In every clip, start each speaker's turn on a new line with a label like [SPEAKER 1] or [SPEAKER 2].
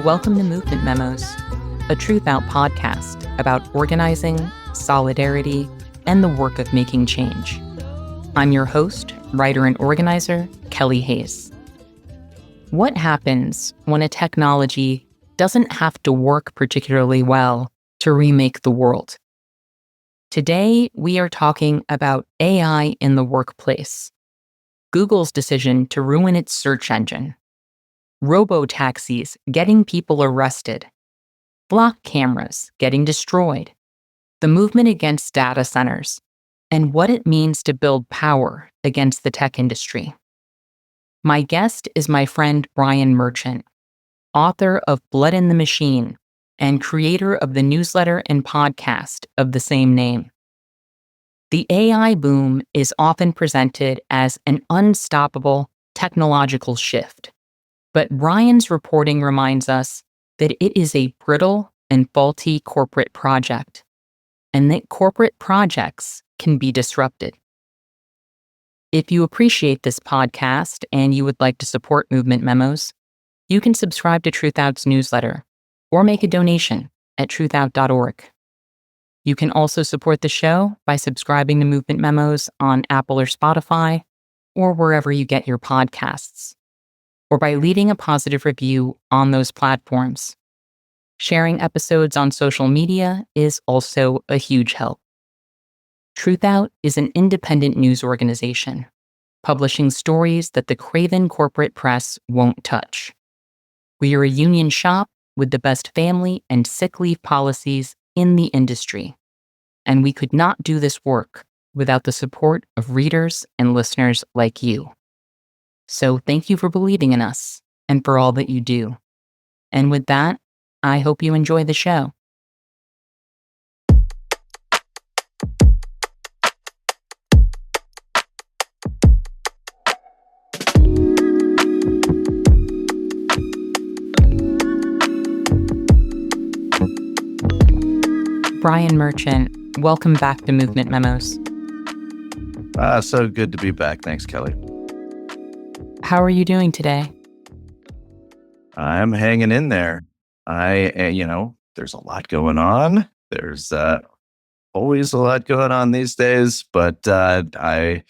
[SPEAKER 1] Welcome to Movement Memos, a Truthout podcast about organizing, solidarity, and the work of making change. I'm your host, writer, and organizer, Kelly Hayes. What happens when a technology doesn't have to work particularly well to remake the world? Today, we are talking about AI in the workplace, Google's decision to ruin its search engine, robo-taxis getting people arrested, block cameras getting destroyed, the movement against data centers, and what it means to build power against the tech industry. My guest is my friend Brian Merchant, author of Blood in the Machine and creator of the newsletter and podcast of the same name. The AI boom is often presented as an unstoppable technological shift. But Brian's reporting reminds us that it is a brittle and faulty corporate project, and that corporate projects can be disrupted. If you appreciate this podcast and you would like to support Movement Memos, you can subscribe to Truthout's newsletter or make a donation at truthout.org. You can also support the show by subscribing to Movement Memos on Apple or Spotify, or wherever you get your podcasts, or by leaving a positive review on those platforms. Sharing episodes on social media is also a huge help. Truthout is an independent news organization, publishing stories that the craven corporate press won't touch. We are a union shop with the best family and sick leave policies in the industry, and we could not do this work without the support of readers and listeners like you. So thank you for believing in us and for all that you do. And with that, I hope you enjoy the show. Brian Merchant, welcome back to Movement Memos.
[SPEAKER 2] So good to be back. Thanks, Kelly.
[SPEAKER 1] How are you doing today?
[SPEAKER 2] I'm hanging in there. There's a lot going on. There's always a lot going on these days, but I'm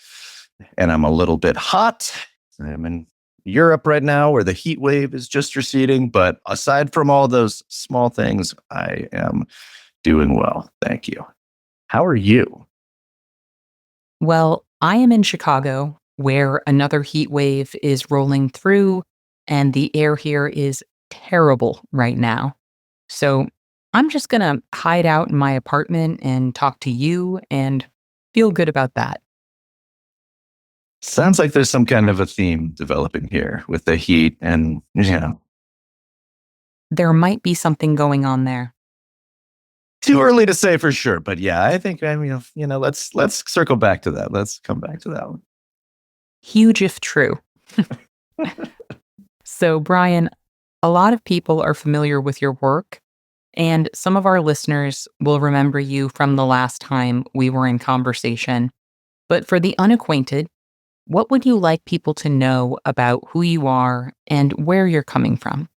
[SPEAKER 2] a little bit hot. I'm in Europe right now where the heat wave is just receding. But aside from all those small things, I am doing well. Thank you. How are you?
[SPEAKER 1] Well, I am in Chicago, where another heat wave is rolling through, and the air here is terrible right now. So I'm just going to hide out in my apartment and talk to you and feel good about that.
[SPEAKER 2] Sounds like there's some kind of a theme developing here with the heat and,
[SPEAKER 1] There might be something going on there.
[SPEAKER 2] Too early to say for sure, but yeah, I think let's circle back to that. Let's come back to that one.
[SPEAKER 1] Huge if true. So, Brian, a lot of people are familiar with your work, and some of our listeners will remember you from the last time we were in conversation. But for the unacquainted, what would you like people to know about who you are and where you're coming from?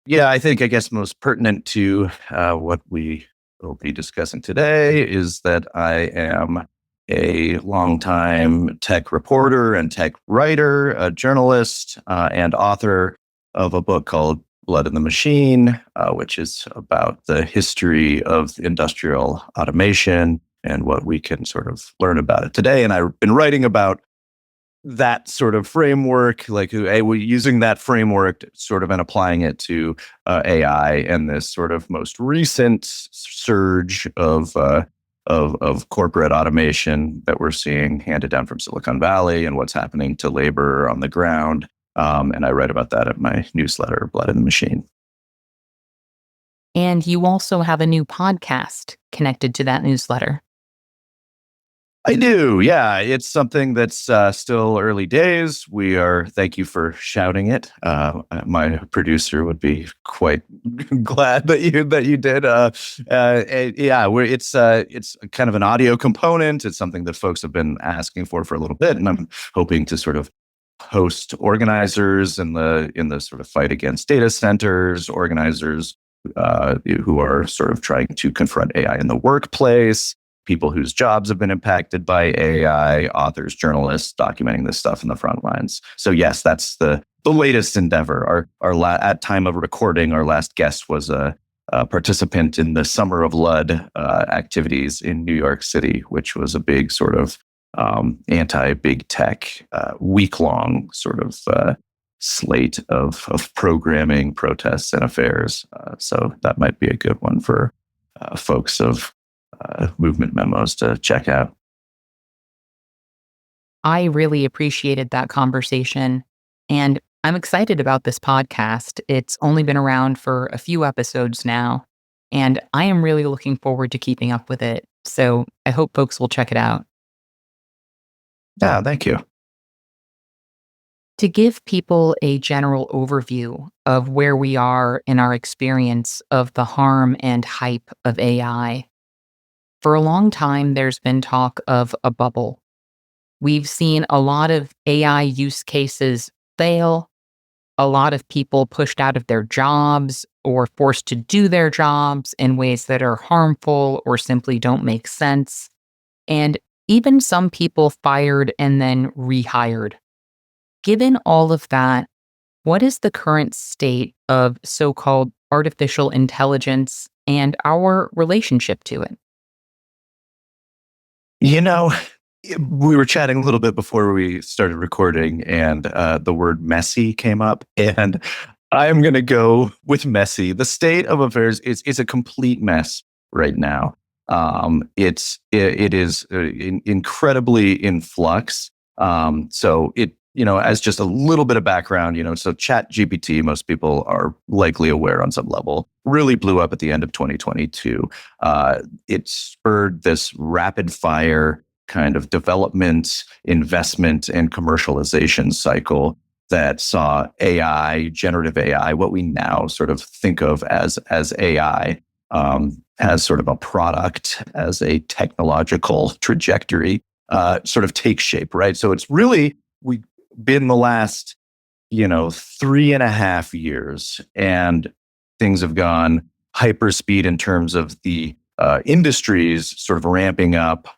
[SPEAKER 2] Yeah, I guess most pertinent to what we will be discussing today is that I am a longtime tech reporter and tech writer, a journalist, and author of a book called Blood in the Machine, which is about the history of industrial automation and what we can sort of learn about it today. And I've been writing about that sort of framework, using that framework sort of and applying it to AI and this sort of most recent surge of corporate automation that we're seeing handed down from Silicon Valley and what's happening to labor on the ground. And I write about that at my newsletter, Blood in the Machine.
[SPEAKER 1] And you also have a new podcast connected to that newsletter.
[SPEAKER 2] I do. Yeah. It's something that's still early days. Thank you for shouting it. My producer would be quite glad that you did. It's kind of an audio component. It's something that folks have been asking for a little bit. And I'm hoping to sort of host organizers in the sort of fight against data centers, organizers who are sort of trying to confront AI in the workplace, people whose jobs have been impacted by AI, authors, journalists documenting this stuff in the front lines. So yes, that's the latest endeavor. At time of recording, our last guest was a participant in the Summer of Lud activities in New York City, which was a big sort of anti-big tech week-long sort of slate of programming, protests, and affairs. So that might be a good one for folks of movement memos to check out.
[SPEAKER 1] I really appreciated that conversation. And I'm excited about this podcast. It's only been around for a few episodes now, and I am really looking forward to keeping up with it. So I hope folks will check it out.
[SPEAKER 2] Yeah, thank you.
[SPEAKER 1] To give people a general overview of where we are in our experience of the harm and hype of AI, for a long time, there's been talk of a bubble. We've seen a lot of AI use cases fail, a lot of people pushed out of their jobs or forced to do their jobs in ways that are harmful or simply don't make sense, and even some people fired and then rehired. Given all of that, what is the current state of so called artificial intelligence and our relationship to it?
[SPEAKER 2] You know, we were chatting a little bit before we started recording, and the word messy came up. And I am going to go with messy. The state of affairs is a complete mess right now. It is incredibly in flux. So as just a little bit of background, so Chat GPT, most people are likely aware on some level, really blew up at the end of 2022. It spurred this rapid fire kind of development, investment, and commercialization cycle that saw AI, generative AI, what we now sort of think of as AI, as sort of a product, as a technological trajectory, sort of take shape, right? So it's really we've been the last 3.5 years, and things have gone hyperspeed in terms of the industries sort of ramping up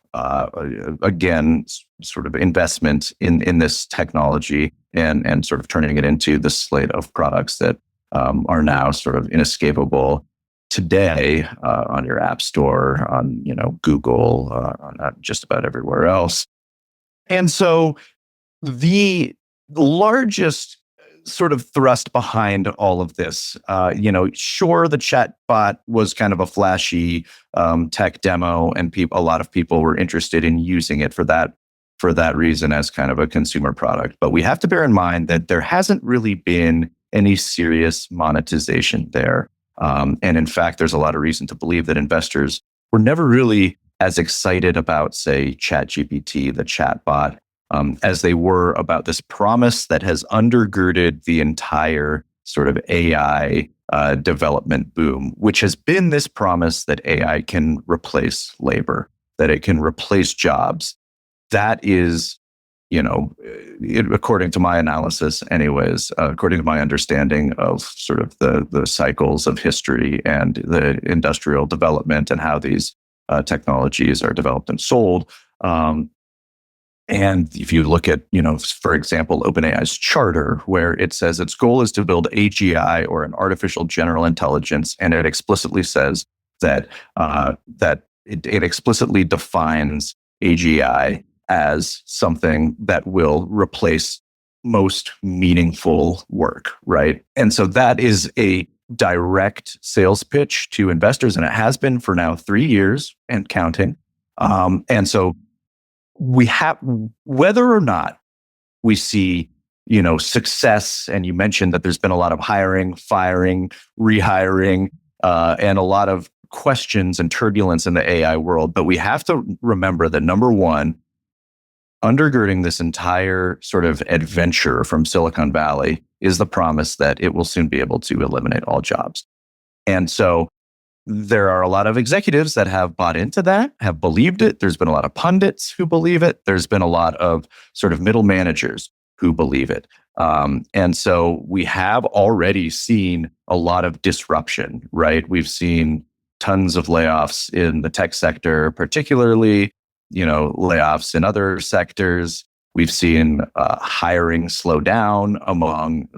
[SPEAKER 2] again, sort of investment in this technology and sort of turning it into the slate of products that are now sort of inescapable today on your app store, on Google, on just about everywhere else. And so the largest sort of thrust behind all of this, sure, the chat bot was kind of a flashy tech demo, and a lot of people were interested in using it for that reason as kind of a consumer product. But we have to bear in mind that there hasn't really been any serious monetization there. And in fact, there's a lot of reason to believe that investors were never really as excited about, say, ChatGPT, the chatbot, as they were about this promise that has undergirded the entire sort of AI development boom, which has been this promise that AI can replace labor, that it can replace jobs. That is, according to my analysis, anyways, according to my understanding of sort of the cycles of history and the industrial development and how these technologies are developed and sold. And if you look at, for example, OpenAI's charter, where it says its goal is to build AGI, or an artificial general intelligence, and it explicitly says that it explicitly defines AGI as something that will replace most meaningful work, right? And so that is a direct sales pitch to investors, and it has been for now 3 years and counting. And so we have, whether or not we see success, and you mentioned that there's been a lot of hiring, firing, rehiring, and a lot of questions and turbulence in the AI world, but we have to remember that, number one, undergirding this entire sort of adventure from Silicon Valley is the promise that it will soon be able to eliminate all jobs. And so there are a lot of executives that have bought into that, have believed it. There's been a lot of pundits who believe it. There's been a lot of sort of middle managers who believe it. And so we have already seen a lot of disruption, right? We've seen tons of layoffs in the tech sector, particularly, layoffs in other sectors. We've seen hiring slow down among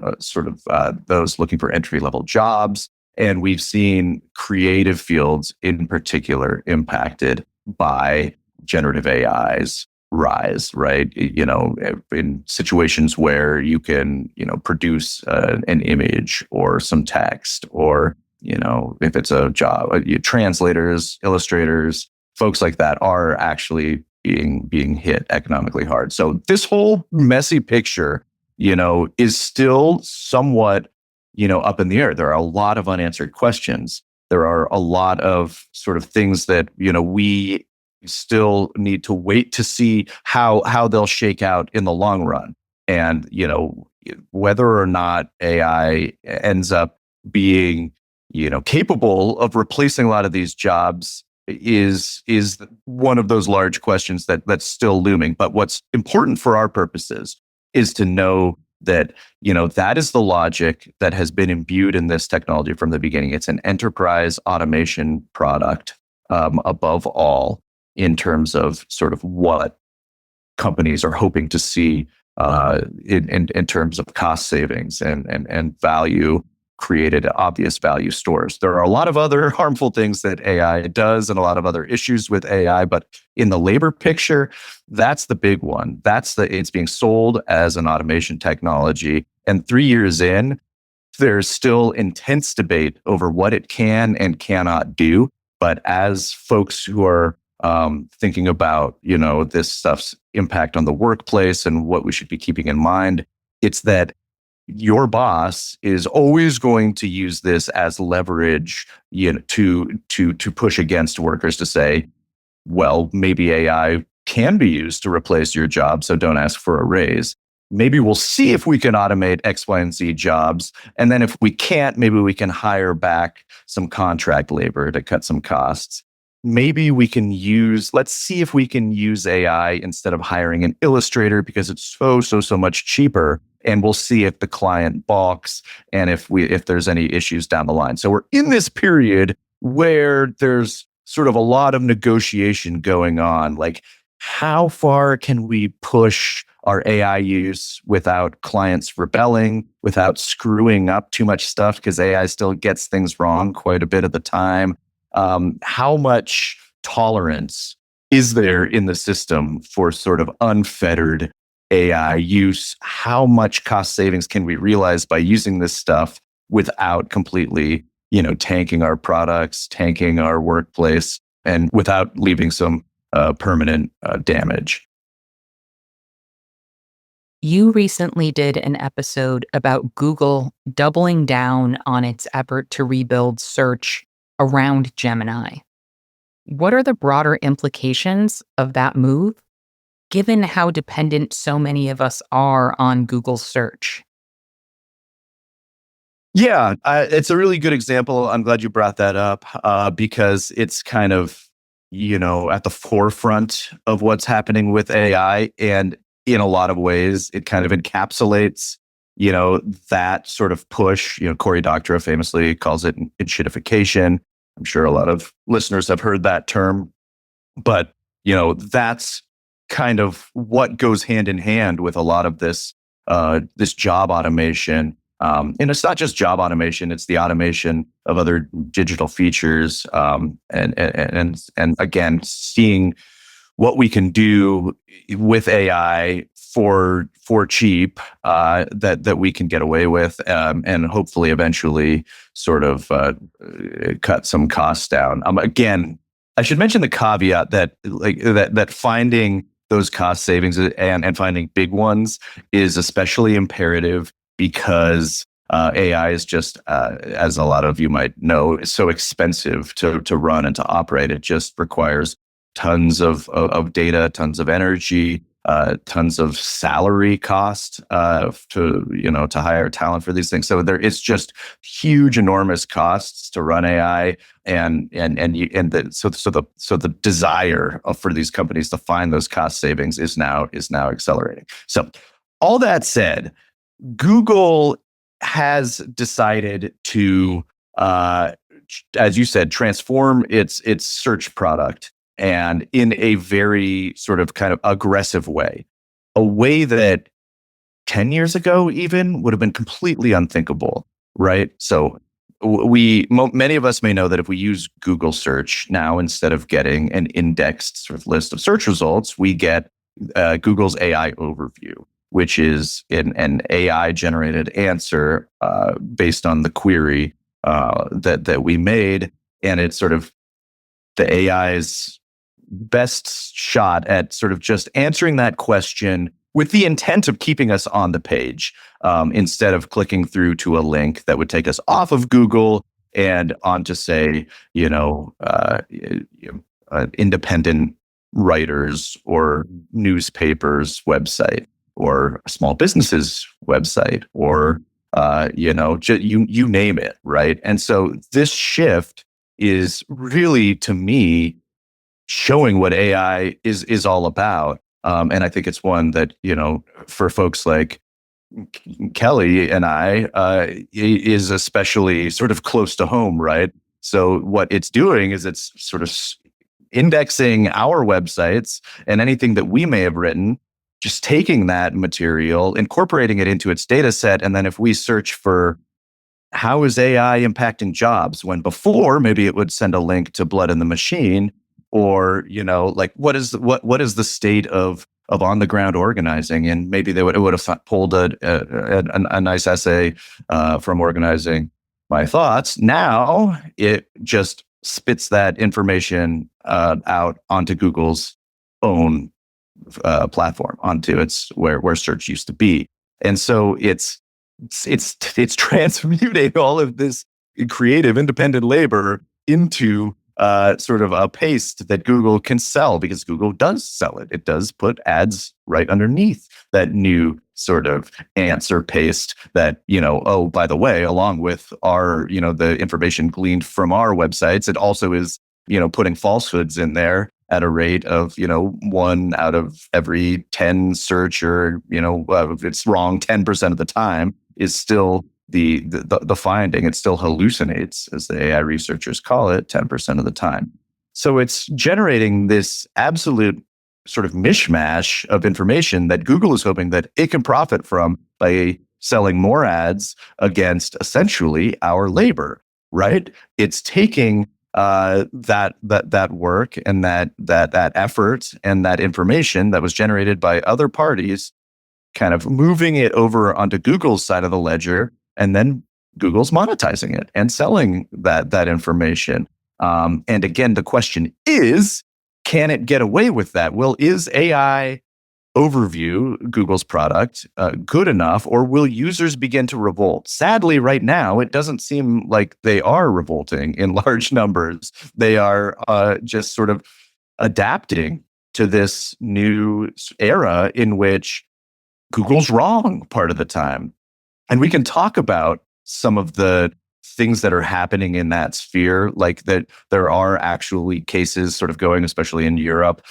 [SPEAKER 2] those looking for entry level jobs. And we've seen creative fields in particular impacted by generative AI's rise, right? In situations where you can, produce an image or some text, or, if it's a job, translators, illustrators, folks like that are actually being hit economically hard. So this whole messy picture, is still somewhat, up in the air. There are a lot of unanswered questions. There are a lot of sort of things that, we still need to wait to see how they'll shake out in the long run. And, whether or not AI ends up being, capable of replacing a lot of these jobs is one of those large questions that's still looming. But what's important for our purposes is to know that, that is the logic that has been imbued in this technology from the beginning. It's an enterprise automation product, above all, in terms of sort of what companies are hoping to see in terms of cost savings and value created, obvious value stores. There are a lot of other harmful things that AI does and a lot of other issues with AI, but in the labor picture, that's the big one. It's being sold as an automation technology. And 3 years in, there's still intense debate over what it can and cannot do. But as folks who are thinking about, this stuff's impact on the workplace and what we should be keeping in mind, it's that your boss is always going to use this as leverage, to push against workers to say, well, maybe AI can be used to replace your job, so don't ask for a raise. Maybe we'll see if we can automate X, Y, and Z jobs. And then if we can't, maybe we can hire back some contract labor to cut some costs. Let's see if we can use AI instead of hiring an illustrator because it's so much cheaper. And we'll see if the client balks and if there's any issues down the line. So we're in this period where there's sort of a lot of negotiation going on. Like, how far can we push our AI use without clients rebelling, without screwing up too much stuff? Because AI still gets things wrong quite a bit of the time. How much tolerance is there in the system for sort of unfettered AI use? How much cost savings can we realize by using this stuff without completely, tanking our products, tanking our workplace, and without leaving some permanent damage?
[SPEAKER 1] You recently did an episode about Google doubling down on its effort to rebuild search around Gemini. What are the broader implications of that move, given how dependent so many of us are on Google search?
[SPEAKER 2] Yeah, it's a really good example. I'm glad you brought that up because it's kind of, at the forefront of what's happening with AI. And in a lot of ways, it kind of encapsulates, that sort of push. Cory Doctorow famously calls it enshittification. I'm sure a lot of listeners have heard that term, but, that's kind of what goes hand in hand with a lot of this job automation. And it's not just job automation; it's the automation of other digital features, and again, seeing what we can do with AI for cheap, that we can get away with, and hopefully eventually sort of cut some costs down. Again, I should mention the caveat that that finding those cost savings and finding big ones is especially imperative because AI is just, as a lot of you might know, is so expensive to run and to operate. It just requires tons of data, tons of energy, tons of salary cost to hire talent for these things. So it's just huge, enormous costs to run AI, so the desire for these companies to find those cost savings is now accelerating. So all that said, Google has decided to, uh, as you said, transform its search product, and in a very sort of kind of aggressive way, a way that 10 years ago even would have been completely unthinkable, right? So many of us may know that if we use Google search now, instead of getting an indexed sort of list of search results, we get Google's AI overview, which is an AI generated answer based on the query that we made. And it's sort of the AI's best shot at sort of just answering that question with the intent of keeping us on the page, instead of clicking through to a link that would take us off of Google and onto, say, independent writers or newspapers website or a small businesses website or you name it, right? And so this shift is really, to me, showing what AI is all about. And I think it's one that, for folks like Kelly and I, is especially sort of close to home, right? So what it's doing is it's sort of indexing our websites and anything that we may have written, just taking that material, incorporating it into its data set. And then if we search for how is AI impacting jobs, when before maybe it would send a link to Blood in the Machine, or like what is the state of on the ground organizing, and maybe it would have pulled a nice essay from Organizing My Thoughts. Now it just spits that information out onto Google's own platform, onto its where search used to be, and so it's transmuting all of this creative independent labor into sort of a paste that Google can sell, because Google does sell it. It does put ads right underneath that new sort of answer paste that, oh, by the way, along with our, the information gleaned from our websites, it also is, putting falsehoods in there at a rate of, one out of every 10 search, or, if it's wrong 10% of the time, is still the finding. It still hallucinates, as the AI researchers call it, 10% of the time. So it's generating this absolute sort of mishmash of information that Google is hoping that it can profit from by selling more ads against essentially our labor, right? It's taking that work and that effort and that information that was generated by other parties, kind of moving it over onto Google's side of the ledger, and then Google's monetizing it and selling that information. And again, the question is, can it get away with that? Well, is AI overview, Google's product, good enough, or will users begin to revolt? Sadly, right now, it doesn't seem like they are revolting in large numbers. They are just sort of adapting to this new era in which Google's wrong part of the time. And we can talk about some of the things that are happening in that sphere, like that there are actually cases sort of going, especially in Europe.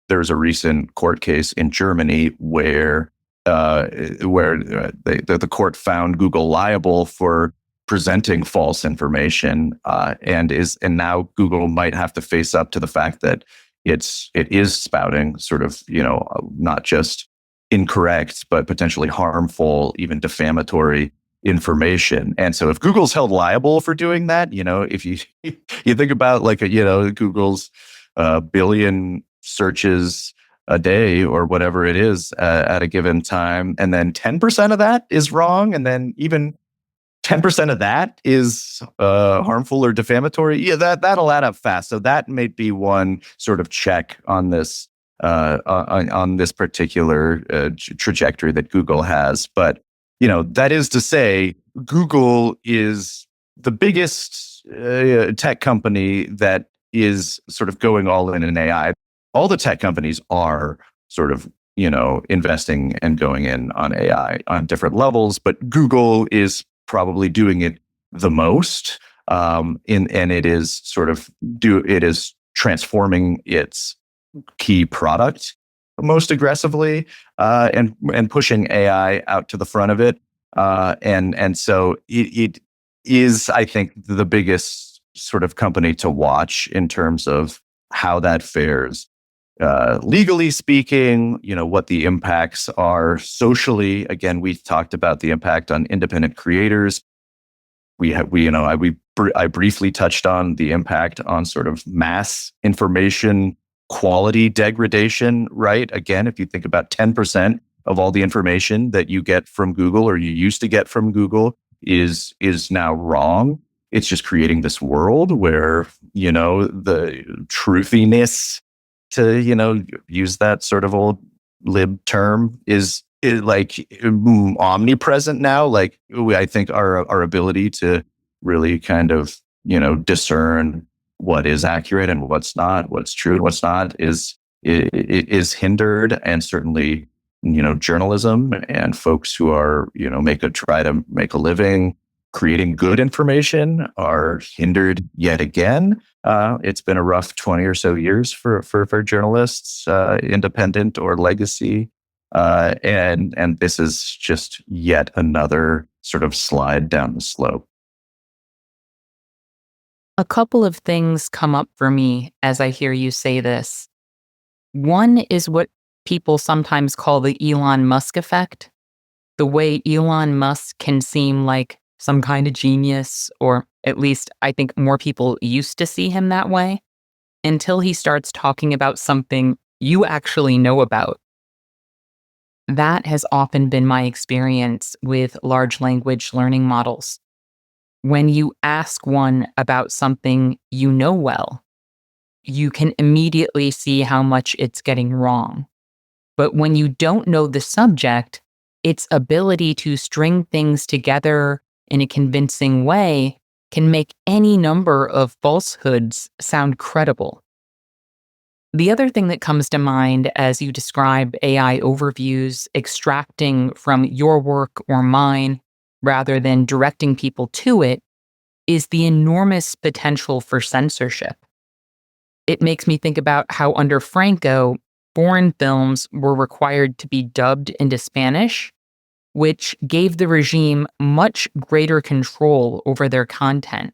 [SPEAKER 2] There's a recent court case in Germany where the court found Google liable for presenting false information, and now Google might have to face up to the fact that it is spouting sort of, not just incorrect, but potentially harmful, even defamatory information. And so if Google's held liable for doing that, if you think about like Google's billion searches a day or whatever it is at a given time, and then 10% of that is wrong, and then even 10% of that is harmful or defamatory, yeah, that'll add up fast. So that may be one sort of check on this on this particular trajectory that Google has. But that is to say, Google is the biggest tech company that is sort of going all in AI. All the tech companies are sort of investing and going in on AI on different levels, but Google is probably doing it the most. And it is sort of it is transforming its key product most aggressively, and pushing AI out to the front of it. And so it is, I think, the biggest sort of company to watch in terms of how that fares. Legally speaking, what the impacts are socially. Again, we talked about the impact on independent creators. We have, we, you know, I briefly touched on the impact on sort of mass information quality degradation, right? Again, if you think about 10% of all the information that you get from Google or you used to get from Google is now wrong. It's just creating this world where, the truthiness, to, use that sort of old lib term, is like omnipresent now. Like, I think our ability to really kind of, discern what is accurate and what's not, what's true and what's not, is hindered. And certainly, journalism and folks who are, try to make a living creating good information are hindered yet again. It's been a rough 20 or so years for journalists, independent or legacy. And this is just yet another sort of slide down the slope.
[SPEAKER 1] A couple of things come up for me as I hear you say this. One is what people sometimes call the Elon Musk effect. The way Elon Musk can seem like some kind of genius, or at least I think more people used to see him that way, until he starts talking about something you actually know about. That has often been my experience with large language learning models. When you ask one about something you know well, you can immediately see how much it's getting wrong. But when you don't know the subject, its ability to string things together in a convincing way can make any number of falsehoods sound credible. The other thing that comes to mind as you describe AI overviews extracting from your work or mine rather than directing people to it is the enormous potential for censorship. It makes me think about how under Franco, foreign films were required to be dubbed into Spanish, which gave the regime much greater control over their content.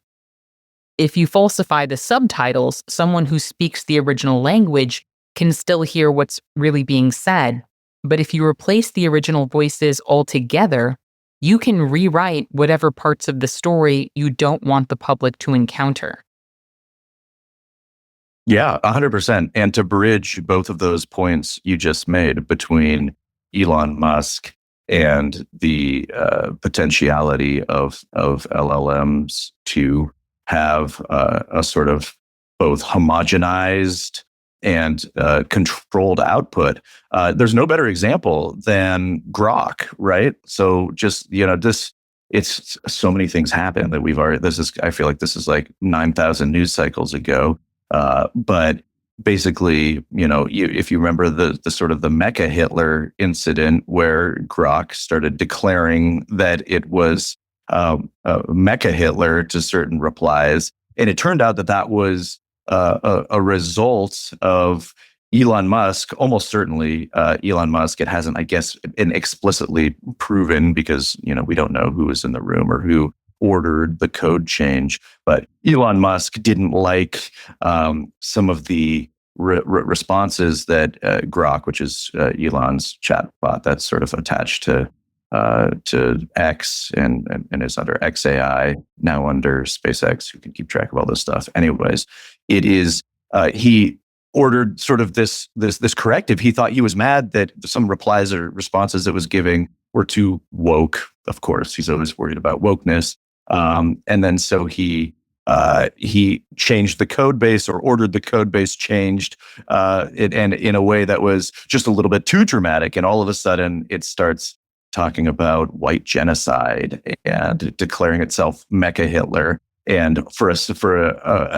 [SPEAKER 1] If you falsify the subtitles, someone who speaks the original language can still hear what's really being said. But if you replace the original voices altogether, you can rewrite whatever parts of the story you don't want the public to encounter.
[SPEAKER 2] Yeah, 100%. And to bridge both of those points you just made between Elon Musk and the potentiality of LLMs to have a sort of both homogenized and controlled output. There's no better example than Grok, right? So just, it's so many things happen that I feel like this is like 9,000 news cycles ago. But basically, if you remember the sort of the Mecha Hitler incident where Grok started declaring that it was Mecha Hitler to certain replies, and it turned out that that was a result of Elon Musk, almost certainly Elon Musk. It hasn't, I guess, been explicitly proven because, we don't know who was in the room or who ordered the code change. But Elon Musk didn't like some of the responses that Grok, which is Elon's chatbot that's sort of attached to X and is under XAI, now under SpaceX, who can keep track of all this stuff. Anyways, it is he ordered sort of this corrective. He thought, he was mad that some replies or responses it was giving were too woke. Of course, he's always worried about wokeness. And then so he changed the code base, or ordered the code base changed, and in a way that was just a little bit too dramatic. And all of a sudden, it starts talking about white genocide and declaring itself Mecha Hitler. And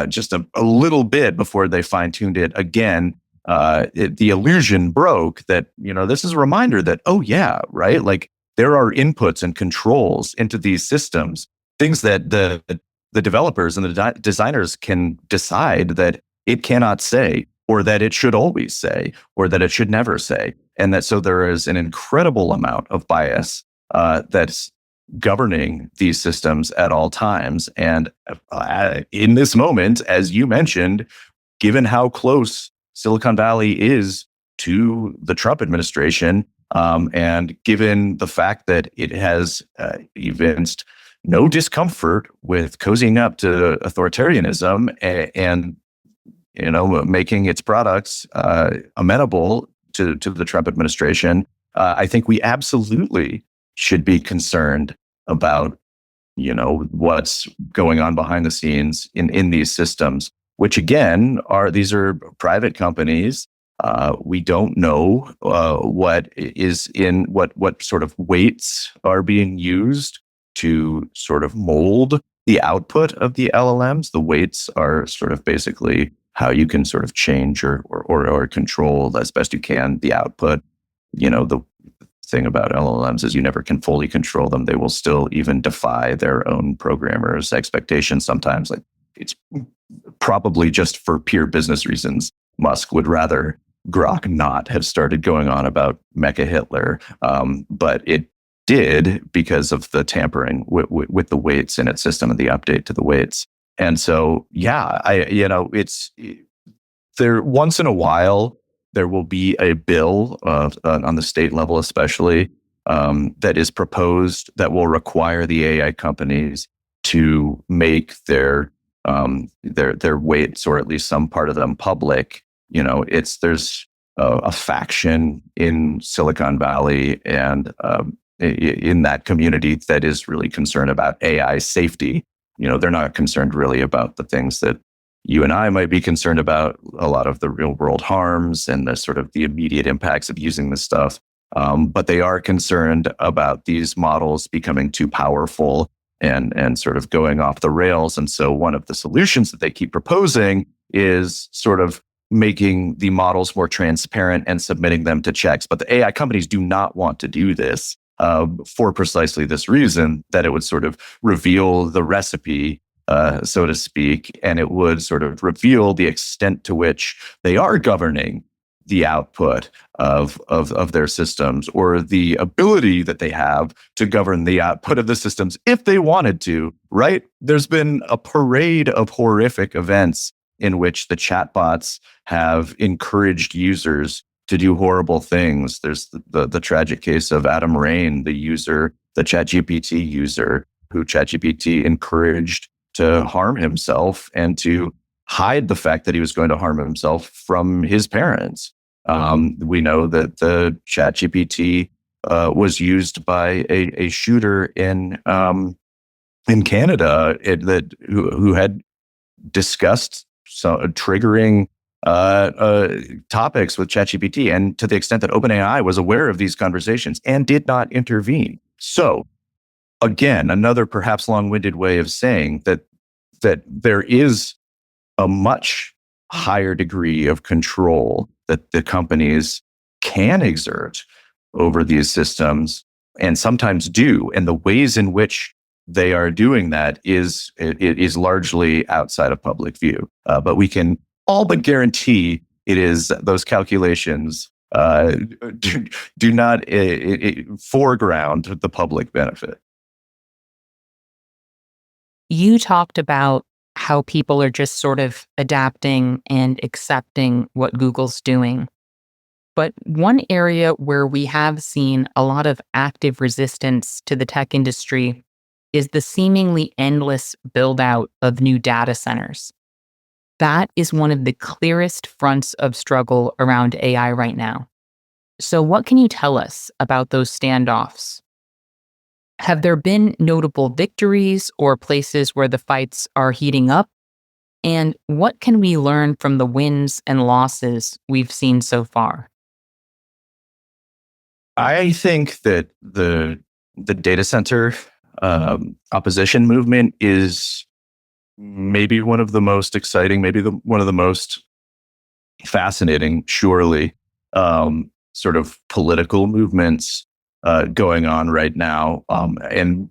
[SPEAKER 2] just a little bit before they fine tuned it again, the illusion broke that, this is a reminder that, oh yeah, right, like there are inputs and controls into these systems, things that the developers and the designers can decide that it cannot say. or that it should always say, or that it should never say. And that so there is an incredible amount of bias that's governing these systems at all times. And in this moment, as you mentioned, given how close Silicon Valley is to the Trump administration, and given the fact that it has evinced no discomfort with cozying up to authoritarianism and making its products amenable to the Trump administration, I think we absolutely should be concerned about what's going on behind the scenes in these systems, which again these are private companies. We don't know what is in what sort of weights are being used to sort of mold the output of the LLMs. The weights are sort of basically how you can sort of change or control as best you can the output. The thing about LLMs is you never can fully control them. They will still even defy their own programmers' expectations sometimes. Like, it's probably just for pure business reasons. Musk would rather Grok not have started going on about Mecha Hitler, but it did because of the tampering with the weights in its system and the update to the weights. And so, yeah, it's there. Once in a while, there will be a bill on the state level, especially, that is proposed that will require the AI companies to make their weights, or at least some part of them, public. There's a faction in Silicon Valley and in that community that is really concerned about AI safety. They're not concerned really about the things that you and I might be concerned about, a lot of the real world harms and the sort of the immediate impacts of using this stuff. But they are concerned about these models becoming too powerful and sort of going off the rails. And so one of the solutions that they keep proposing is sort of making the models more transparent and submitting them to checks. But the AI companies do not want to do this for precisely this reason, that it would sort of reveal the recipe, so to speak, and it would sort of reveal the extent to which they are governing the output of their systems, or the ability that they have to govern the output of the systems if they wanted to, right? There's been a parade of horrific events in which the chatbots have encouraged users to do horrible things. There's the tragic case of Adam Rain, the ChatGPT user, who ChatGPT encouraged to harm himself and to hide the fact that he was going to harm himself from his parents. We know that the ChatGPT was used by a shooter in Canada who had discussed triggering topics with ChatGPT, and to the extent that OpenAI was aware of these conversations and did not intervene. So, again, another perhaps long-winded way of saying that there is a much higher degree of control that the companies can exert over these systems, and sometimes do. And the ways in which they are doing that is largely outside of public view. But we can all but guarantee it is those calculations do not foreground the public benefit.
[SPEAKER 1] You talked about how people are just sort of adapting and accepting what Google's doing. But one area where we have seen a lot of active resistance to the tech industry is the seemingly endless build out of new data centers. That is one of the clearest fronts of struggle around AI right now. So, what can you tell us about those standoffs? Have there been notable victories or places where the fights are heating up? And what can we learn from the wins and losses we've seen so far?
[SPEAKER 2] I think that the data center opposition movement is maybe one of the most exciting, maybe one of the most fascinating, surely, sort of political movements going on right now, and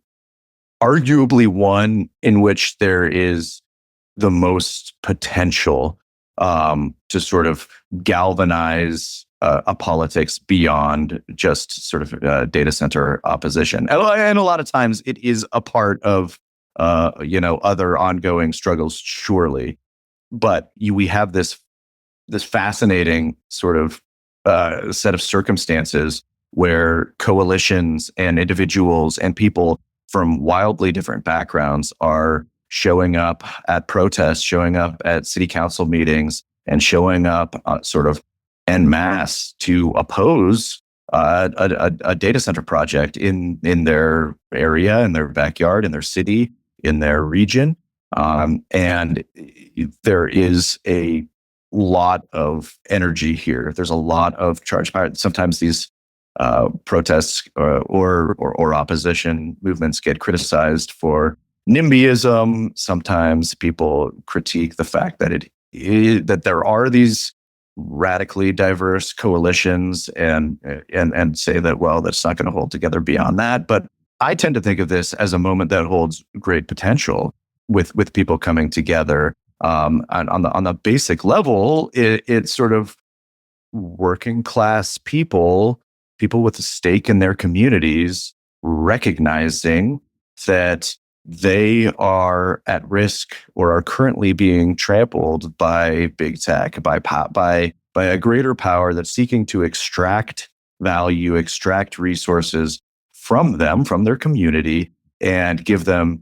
[SPEAKER 2] arguably one in which there is the most potential to sort of galvanize a politics beyond just sort of data center opposition. And a lot of times it is a part of other ongoing struggles, surely. But we have this fascinating sort of set of circumstances where coalitions and individuals and people from wildly different backgrounds are showing up at protests, showing up at city council meetings, and showing up sort of en masse to oppose a data center project in their area, in their backyard, in their city, in their region. And there is a lot of energy here. There's a lot of charge power. Sometimes these protests or opposition movements get criticized for NIMBYism. Sometimes people critique the fact that that there are these radically diverse coalitions and say that, well, that's not going to hold together beyond that. But I tend to think of this as a moment that holds great potential with people coming together. And on the basic level, it's sort of working class people with a stake in their communities, recognizing that they are at risk or are currently being trampled by big tech, by a greater power that's seeking to extract value, extract resources from them, from their community, and give them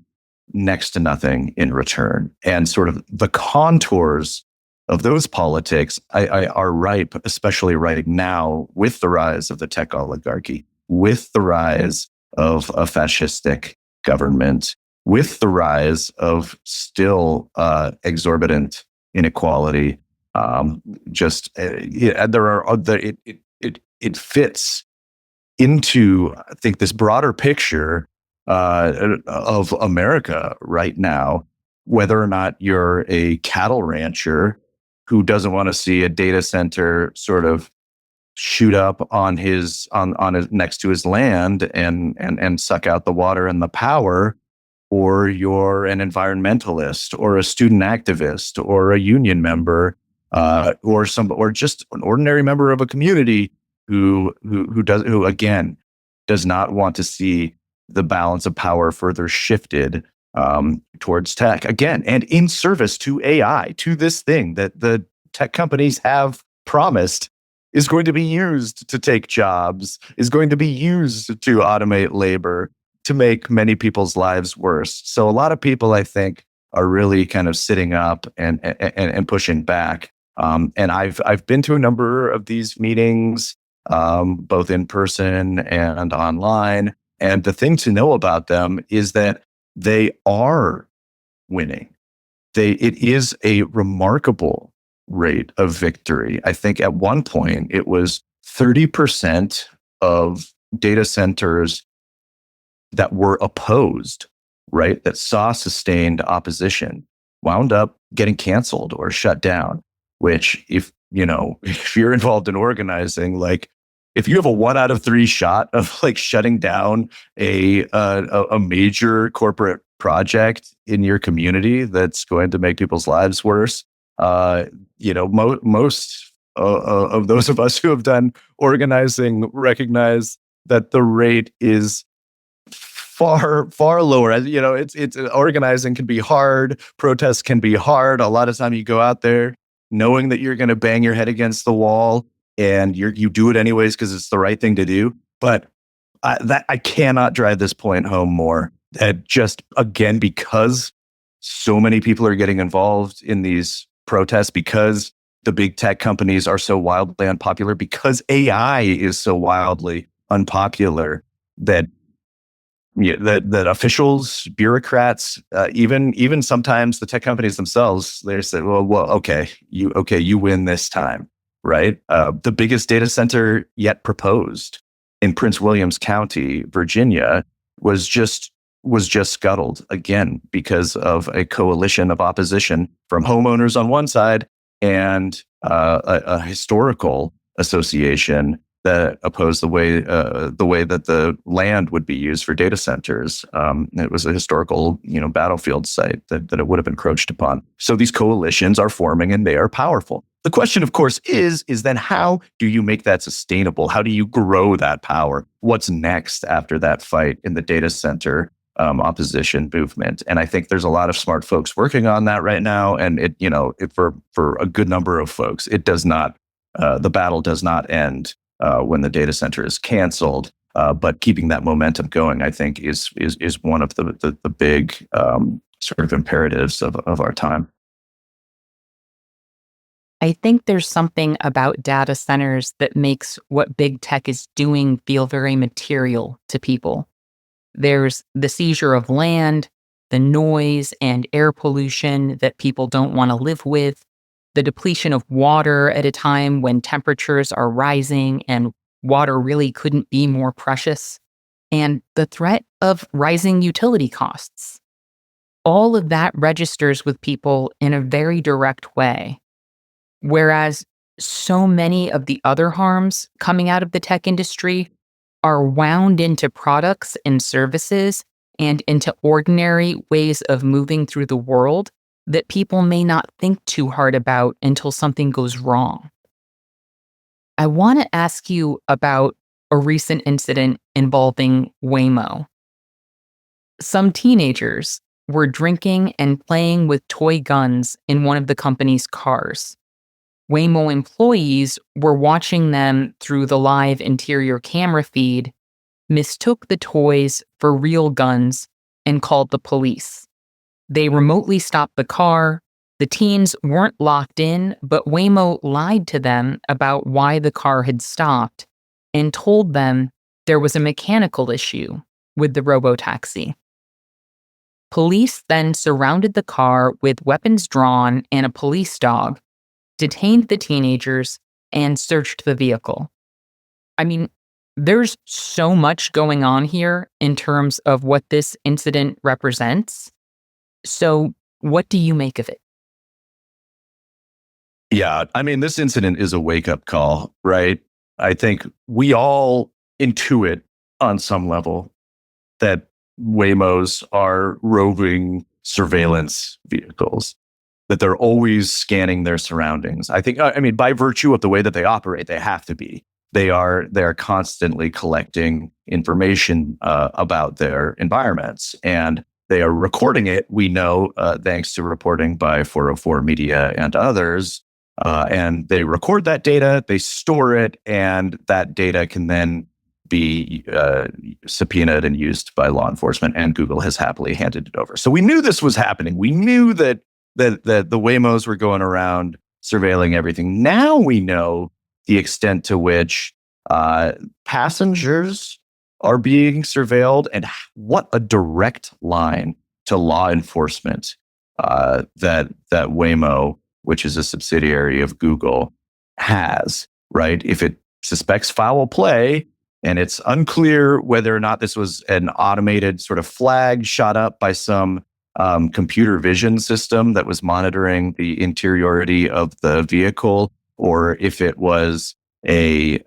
[SPEAKER 2] next to nothing in return. And sort of the contours of those politics are ripe, especially right now, with the rise of the tech oligarchy, with the rise of a fascistic government, with the rise of still exorbitant inequality. It fits into, I think, this broader picture of America right now, whether or not you're a cattle rancher who doesn't want to see a data center sort of shoot up on his next to his land and suck out the water and the power, or you're an environmentalist or a student activist or a union member, or just an ordinary member of a community who again does not want to see the balance of power further shifted towards tech again, and in service to AI, to this thing that the tech companies have promised is going to be used to take jobs, is going to be used to automate labor, to make many people's lives worse. So a lot of people, I think, are really kind of sitting up and pushing back. And I've been to a number of these meetings, both in person and online. And the thing to know about them is that they are winning. It is a remarkable rate of victory. I think at one point it was 30% of data centers that were opposed, right, that saw sustained opposition, wound up getting canceled or shut down. Which, if you're involved in organizing, like, if you have a 1 out of 3 shot of like shutting down a major corporate project in your community that's going to make people's lives worse, most of those of us who have done organizing recognize that the rate is far lower. As you know, it's organizing can be hard, protests can be hard. A lot of time you go out there knowing that you're going to bang your head against the wall, and you do it anyways because it's the right thing to do. But I cannot drive this point home more. That just, again, because so many people are getting involved in these protests, because the big tech companies are so wildly unpopular, because AI is so wildly unpopular, that that officials, bureaucrats, even sometimes the tech companies themselves, they say, well, okay, you win this time, right? The biggest data center yet proposed in Prince Williams County, Virginia, was just scuttled again because of a coalition of opposition from homeowners on one side and a historical association that oppose the way that the land would be used for data centers. It was a historical, battlefield site that it would have encroached upon. So these coalitions are forming and they are powerful. The question, of course, is then how do you make that sustainable? How do you grow that power? What's next after that fight in the data center opposition movement? And I think there's a lot of smart folks working on that right now. And for a good number of folks, it does not. The battle does not end when the data center is canceled. But keeping that momentum going, I think, is one of the big sort of imperatives of our time.
[SPEAKER 1] I think there's something about data centers that makes what big tech is doing feel very material to people. There's the seizure of land, the noise and air pollution that people don't want to live with, the depletion of water at a time when temperatures are rising and water really couldn't be more precious, and the threat of rising utility costs. All of that registers with people in a very direct way. Whereas so many of the other harms coming out of the tech industry are wound into products and services and into ordinary ways of moving through the world that people may not think too hard about until something goes wrong. I want to ask you about a recent incident involving Waymo. Some teenagers were drinking and playing with toy guns in one of the company's cars. Waymo employees were watching them through the live interior camera feed, mistook the toys for real guns, and called the police. They remotely stopped the car. The teens weren't locked in, but Waymo lied to them about why the car had stopped and told them there was a mechanical issue with the robotaxi. Police then surrounded the car with weapons drawn and a police dog, detained the teenagers, and searched the vehicle. I mean, there's so much going on here in terms of what this incident represents. So, what do you make of it?
[SPEAKER 2] Yeah, I mean, this incident is a wake up call, right? I think we all intuit on some level that Waymos are roving surveillance vehicles, that they're always scanning their surroundings. I mean, by virtue of the way that they operate, they have to be. They are constantly collecting information about their environments, and they are recording it. We know, thanks to reporting by 404 Media and others. And they record that data, they store it, and that data can then be subpoenaed and used by law enforcement. And Google has happily handed it over. So we knew this was happening. We knew that the Waymos were going around surveilling everything. Now we know the extent to which passengers are being surveilled, and what a direct line to law enforcement that Waymo, which is a subsidiary of Google, has. Right? If it suspects foul play, and it's unclear whether or not this was an automated sort of flag shot up by some computer vision system that was monitoring the interiority of the vehicle, or if it was a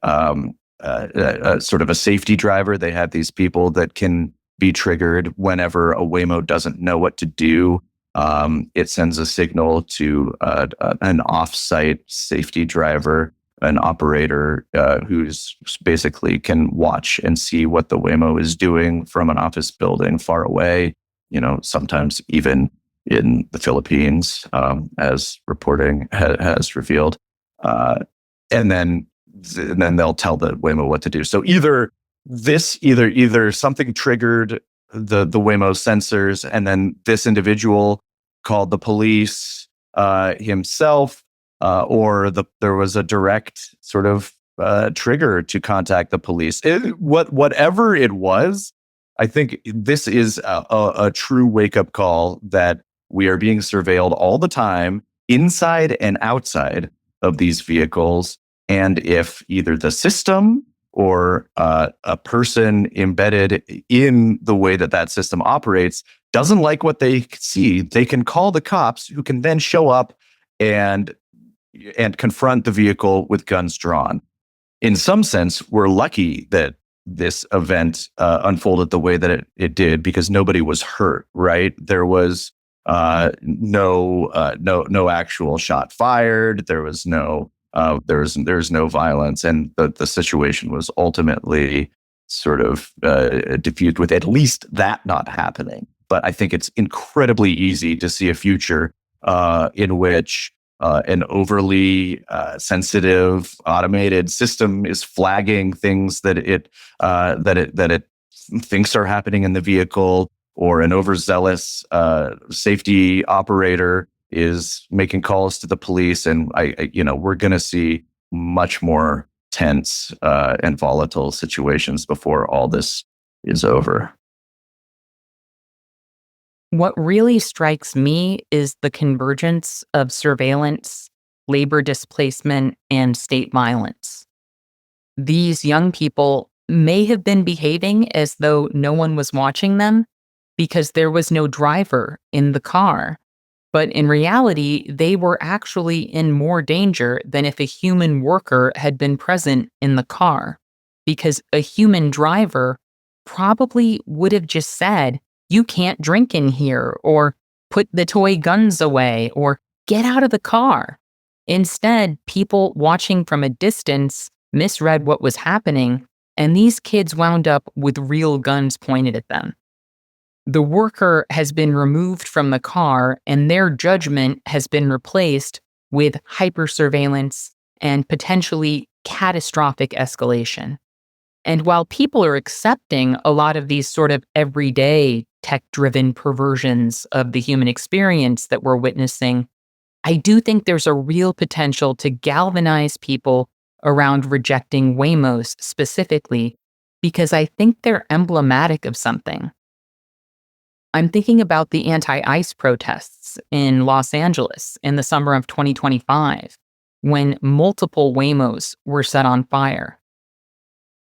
[SPEAKER 2] sort of a safety driver. They have these people that can be triggered whenever a Waymo doesn't know what to do. It sends a signal to an off-site safety driver, an operator who's basically can watch and see what the Waymo is doing from an office building far away. Sometimes even in the Philippines, as reporting has revealed. And then they'll tell the Waymo what to do. So either something triggered the Waymo sensors, and then this individual called the police himself, or there was a direct sort of trigger to contact the police. Whatever it was, I think this is a true wake up call that we are being surveilled all the time, inside and outside of these vehicles. And if either the system or a person embedded in the way that system operates doesn't like what they see, they can call the cops, who can then show up and confront the vehicle with guns drawn. in some sense, we're lucky that this event unfolded the way that it did because nobody was hurt, right? There was no actual shot fired. There was no violence, and the situation was ultimately sort of diffused with at least that not happening. But I think it's incredibly easy to see a future in which an overly sensitive automated system is flagging things that it thinks are happening in the vehicle, or an overzealous safety operator is making calls to the police, and we're going to see much more tense and volatile situations before all this is over.
[SPEAKER 1] What really strikes me is the convergence of surveillance, labor displacement, and state violence. These young people may have been behaving as though no one was watching them because there was no driver in the car. But in reality, they were actually in more danger than if a human worker had been present in the car, because a human driver probably would have just said, "You can't drink in here," or "Put the toy guns away," or "Get out of the car." Instead, people watching from a distance misread what was happening, and these kids wound up with real guns pointed at them. The worker has been removed from the car, and their judgment has been replaced with hypersurveillance and potentially catastrophic escalation. And while people are accepting a lot of these sort of everyday tech driven perversions of the human experience that we're witnessing, I do think there's a real potential to galvanize people around rejecting Waymos specifically, because I think they're emblematic of something. I'm thinking about the anti ICE protests in Los Angeles in the summer of 2025, when multiple Waymos were set on fire.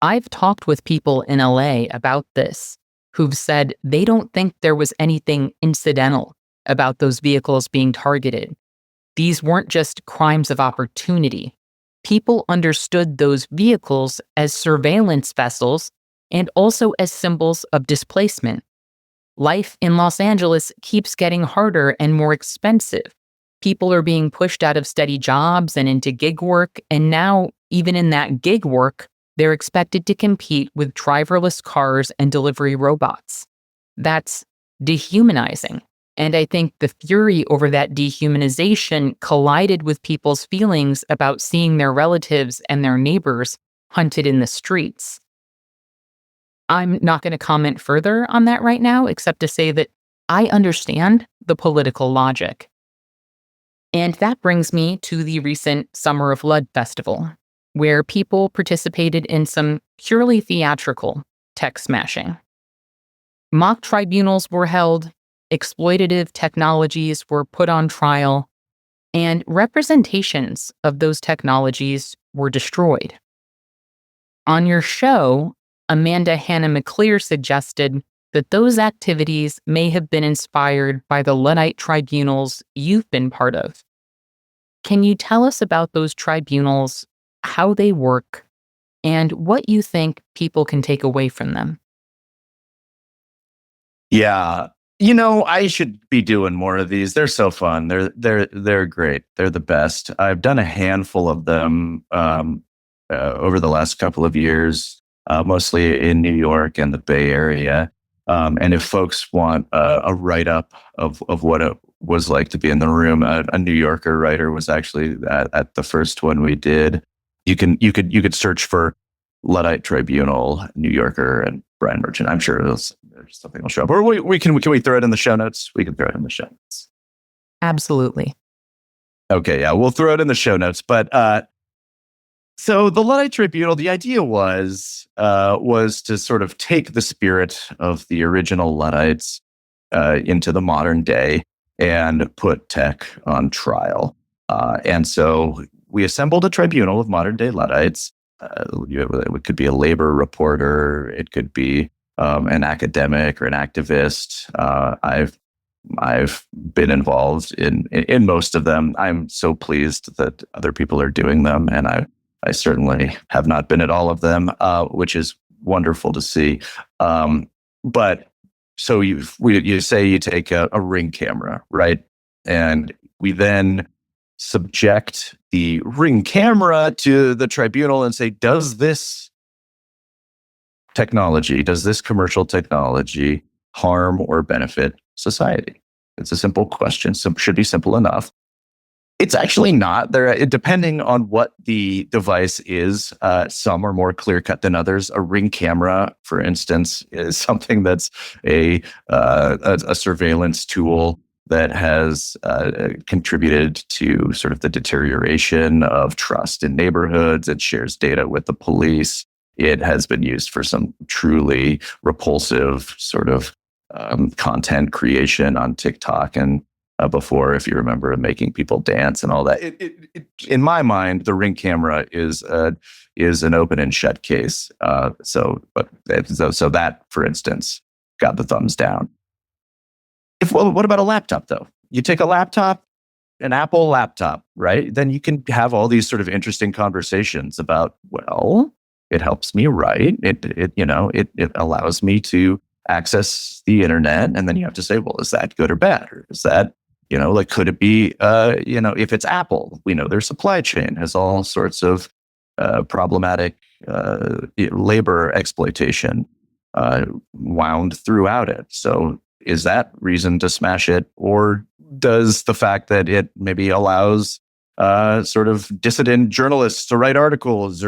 [SPEAKER 1] I've talked with people in LA about this who've said they don't think there was anything incidental about those vehicles being targeted. These weren't just crimes of opportunity. People understood those vehicles as surveillance vessels and also as symbols of displacement. Life in Los Angeles keeps getting harder and more expensive. People are being pushed out of steady jobs and into gig work, and now, even in that gig work, they're expected to compete with driverless cars and delivery robots. That's dehumanizing. And I think the fury over that dehumanization collided with people's feelings about seeing their relatives and their neighbors hunted in the streets. I'm not going to comment further on that right now, except to say that I understand the political logic. And that brings me to the recent Summer of Lud festival, where people participated in some purely theatrical tech smashing. Mock tribunals were held, exploitative technologies were put on trial, and representations of those technologies were destroyed. On your show, Amanda Hannah McClear suggested that those activities may have been inspired by the Luddite tribunals you've been part of. Can you tell us about those tribunals, how they work, and what you think people can take away from them?
[SPEAKER 2] Yeah. I should be doing more of these. They're so fun. They're great. They're the best. I've done a handful of them over the last couple of years, mostly in New York and the Bay Area. And if folks want a write up of what it was like to be in the room, a New Yorker writer was actually at the first one we did. You could search for Luddite Tribunal, New Yorker, and Brian Merchant. I'm sure there's something will show up. Or can we throw it in the show notes? We can throw it in the show notes.
[SPEAKER 1] Absolutely.
[SPEAKER 2] Okay, yeah, we'll throw it in the show notes. But so the Luddite Tribunal, the idea was to sort of take the spirit of the original Luddites into the modern day and put tech on trial. And so we assembled a tribunal of modern day Luddites. It could be a labor reporter. It could be an academic or an activist. I've been involved in most of them. I'm so pleased that other people are doing them, and I certainly have not been at all of them, which is wonderful to see. But so you say you take a ring camera, right? And we then subject the ring camera to the tribunal and say, does this commercial technology harm or benefit society? It's a simple question. So should be simple enough. It's actually not. Depending on what the device is, some are more clear cut than others. A ring camera, for instance, is something that's a surveillance tool that has contributed to sort of the deterioration of trust in neighborhoods. It shares data with the police. It has been used for some truly repulsive sort of content creation on TikTok and before, if you remember, making people dance and all that. In my mind, the ring camera is an open and shut case. So that, for instance, got the thumbs down. What about a laptop though? You take a laptop, an Apple laptop, right? Then you can have all these sort of interesting conversations about, well, it helps me write. It allows me to access the internet, and then you have to say, well, is that good or bad, or is that like, could it be, if it's Apple, we know their supply chain has all sorts of problematic labor exploitation wound throughout it. So is that reason to smash it? Or does the fact that it maybe allows sort of dissident journalists to write articles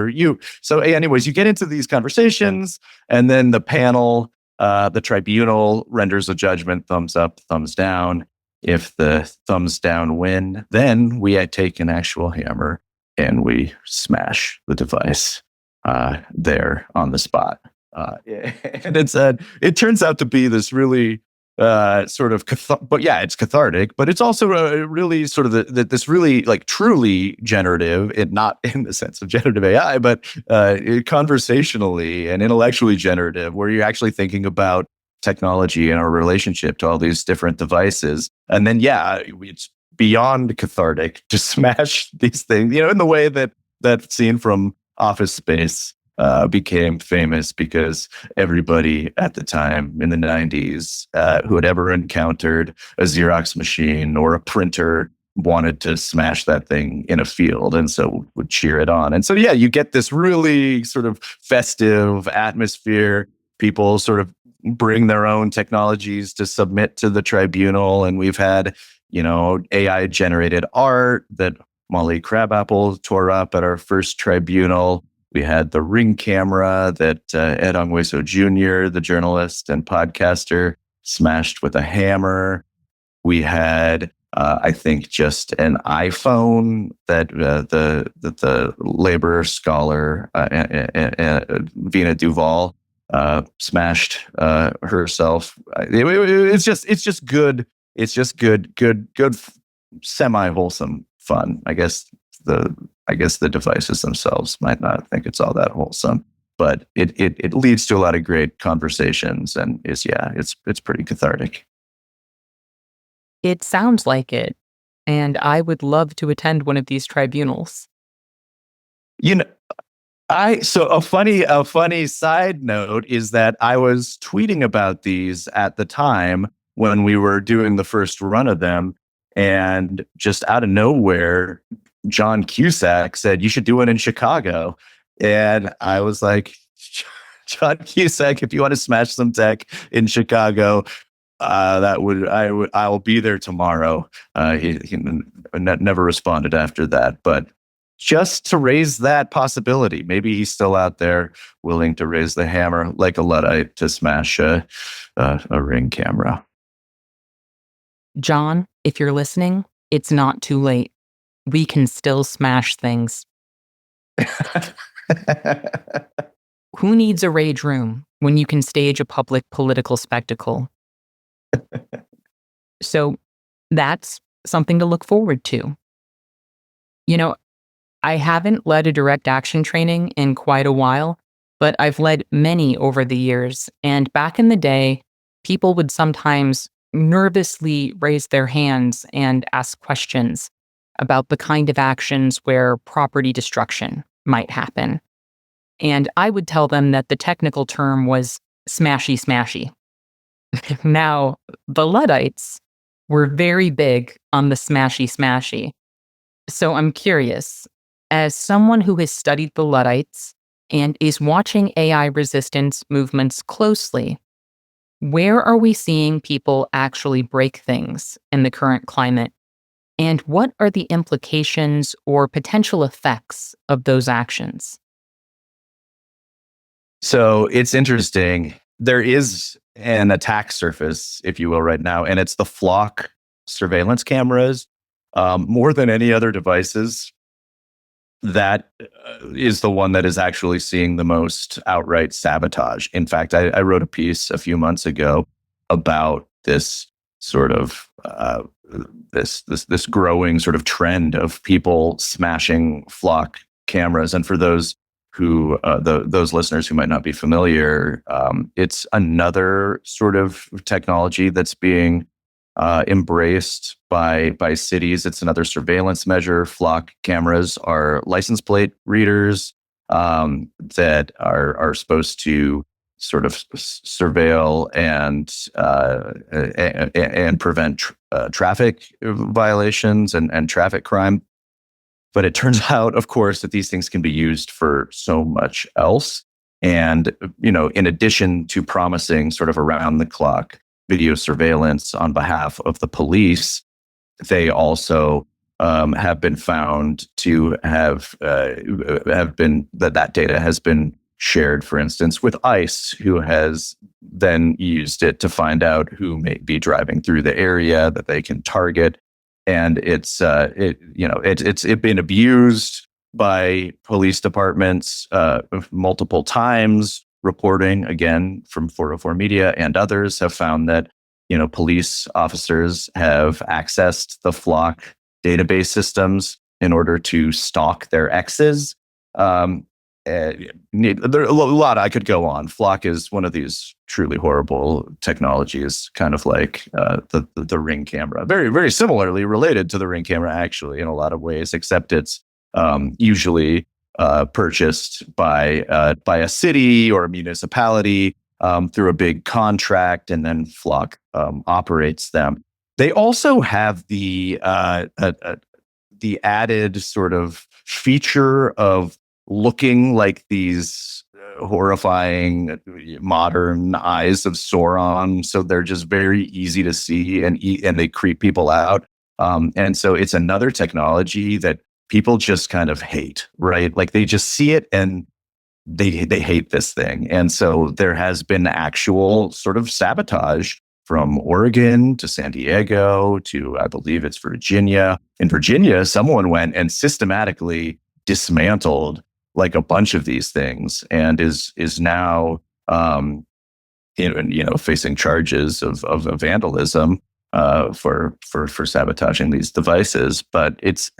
[SPEAKER 2] So anyways, you get into these conversations, and then the panel, the tribunal renders a judgment, thumbs up, thumbs down. If the thumbs down win, then we take an actual hammer and we smash the device there on the spot. And it turns out to be this really sort of, but yeah, it's cathartic, but it's also really sort of this really like truly generative, not in the sense of generative AI, but conversationally and intellectually generative, where you're actually thinking about technology and our relationship to all these different devices. And then, yeah, it's beyond cathartic to smash these things, in the way that scene from Office Space became famous, because everybody at the time in the 90s who had ever encountered a Xerox machine or a printer wanted to smash that thing in a field, and so would cheer it on. And so, yeah, you get this really sort of festive atmosphere. People sort of bring their own technologies to submit to the tribunal. And we've had, AI generated art that Molly Crabapple tore up at our first tribunal. We had the ring camera that Ed Ongweso Jr., the journalist and podcaster, smashed with a hammer. We had, I think, just an iPhone that the labor scholar Vina Duval smashed herself. It's just good. It's just good, semi wholesome fun. I guess the devices themselves might not think it's all that wholesome, but it leads to a lot of great conversations, and it's pretty cathartic.
[SPEAKER 1] It sounds like it, and I would love to attend one of these tribunals.
[SPEAKER 2] You know, a funny side note is that I was tweeting about these at the time when we were doing the first run of them, and just out of nowhere, John Cusack said you should do it in Chicago, and I was like, John Cusack, if you want to smash some tech in Chicago, I'll be there tomorrow. He never responded after that, but just to raise that possibility, maybe he's still out there willing to raise the hammer like a Luddite to smash a ring camera.
[SPEAKER 1] John, if you're listening, it's not too late. We can still smash things. Who needs a rage room when you can stage a public political spectacle? So that's something to look forward to. I haven't led a direct action training in quite a while, but I've led many over the years. And back in the day, people would sometimes nervously raise their hands and ask questions about the kind of actions where property destruction might happen. And I would tell them that the technical term was smashy smashy. Now, the Luddites were very big on the smashy smashy. So I'm curious, as someone who has studied the Luddites and is watching AI resistance movements closely, where are we seeing people actually break things in the current climate? And what are the implications or potential effects of those actions?
[SPEAKER 2] So it's interesting. There is an attack surface, if you will, right now, and it's the flock surveillance cameras. More than any other devices, that is the one that is actually seeing the most outright sabotage. In fact, I wrote a piece a few months ago about this sort of this growing sort of trend of people smashing flock cameras. And for those those listeners who might not be familiar, it's another sort of technology that's being embraced by cities. It's another surveillance measure. Flock cameras are license plate readers that are supposed to sort of surveil and prevent traffic violations and traffic crime. But it turns out, of course, that these things can be used for so much else. And, in addition to promising sort of around the clock video surveillance on behalf of the police, they also have been found to have been that data has been shared, for instance, with ICE, who has then used it to find out who may be driving through the area that they can target. And it's been abused by police departments multiple times. Reporting again from 404 Media and others have found that police officers have accessed the Flock database systems in order to stalk their exes. There are a lot I could go on. Flock is one of these truly horrible technologies, kind of like the Ring camera. Very, very similarly related to the Ring camera, actually, in a lot of ways, except it's usually purchased by a city or a municipality through a big contract, and then Flock operates them. They also have the added sort of feature of looking like these horrifying modern eyes of Sauron. So they're just very easy to see and they creep people out. And so it's another technology that people just kind of hate, right? Like they just see it and they hate this thing. And so there has been actual sort of sabotage from Oregon to San Diego to, I believe it's Virginia. In Virginia, someone went and systematically dismantled like a bunch of these things and is now facing charges of vandalism for sabotaging these devices. But it's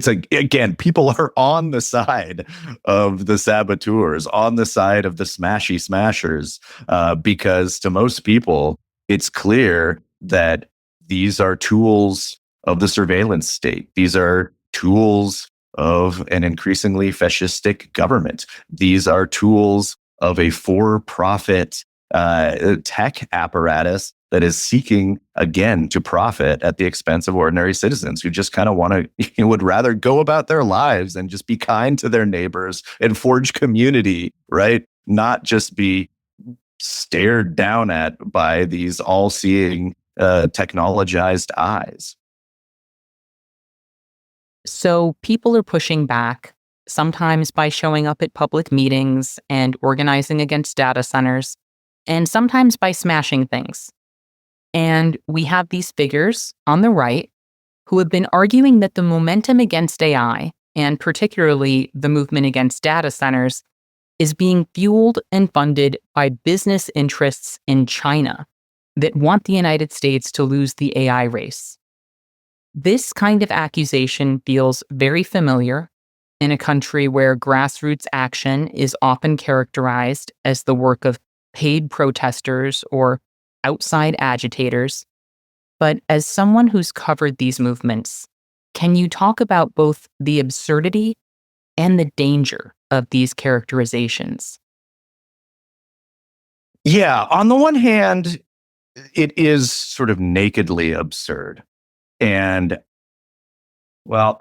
[SPEAKER 2] again, people are on the side of the saboteurs, on the side of the smashy smashers, because to most people, it's clear that these are tools of the surveillance state. These are tools of an increasingly fascistic government. These are tools of a for-profit tech apparatus that is seeking again to profit at the expense of ordinary citizens who just kind of want to would rather go about their lives and just be kind to their neighbors and forge community, right? Not just be stared down at by these all-seeing technologized eyes.
[SPEAKER 1] So people are pushing back, sometimes by showing up at public meetings and organizing against data centers, and sometimes by smashing things. And we have these figures on the right who have been arguing that the momentum against AI, and particularly the movement against data centers, is being fueled and funded by business interests in China that want the United States to lose the AI race. This kind of accusation feels very familiar in a country where grassroots action is often characterized as the work of paid protesters or outside agitators. But as someone who's covered these movements, can you talk about both the absurdity and the danger of these characterizations?
[SPEAKER 2] Yeah, on the one hand, it is sort of nakedly absurd. And well,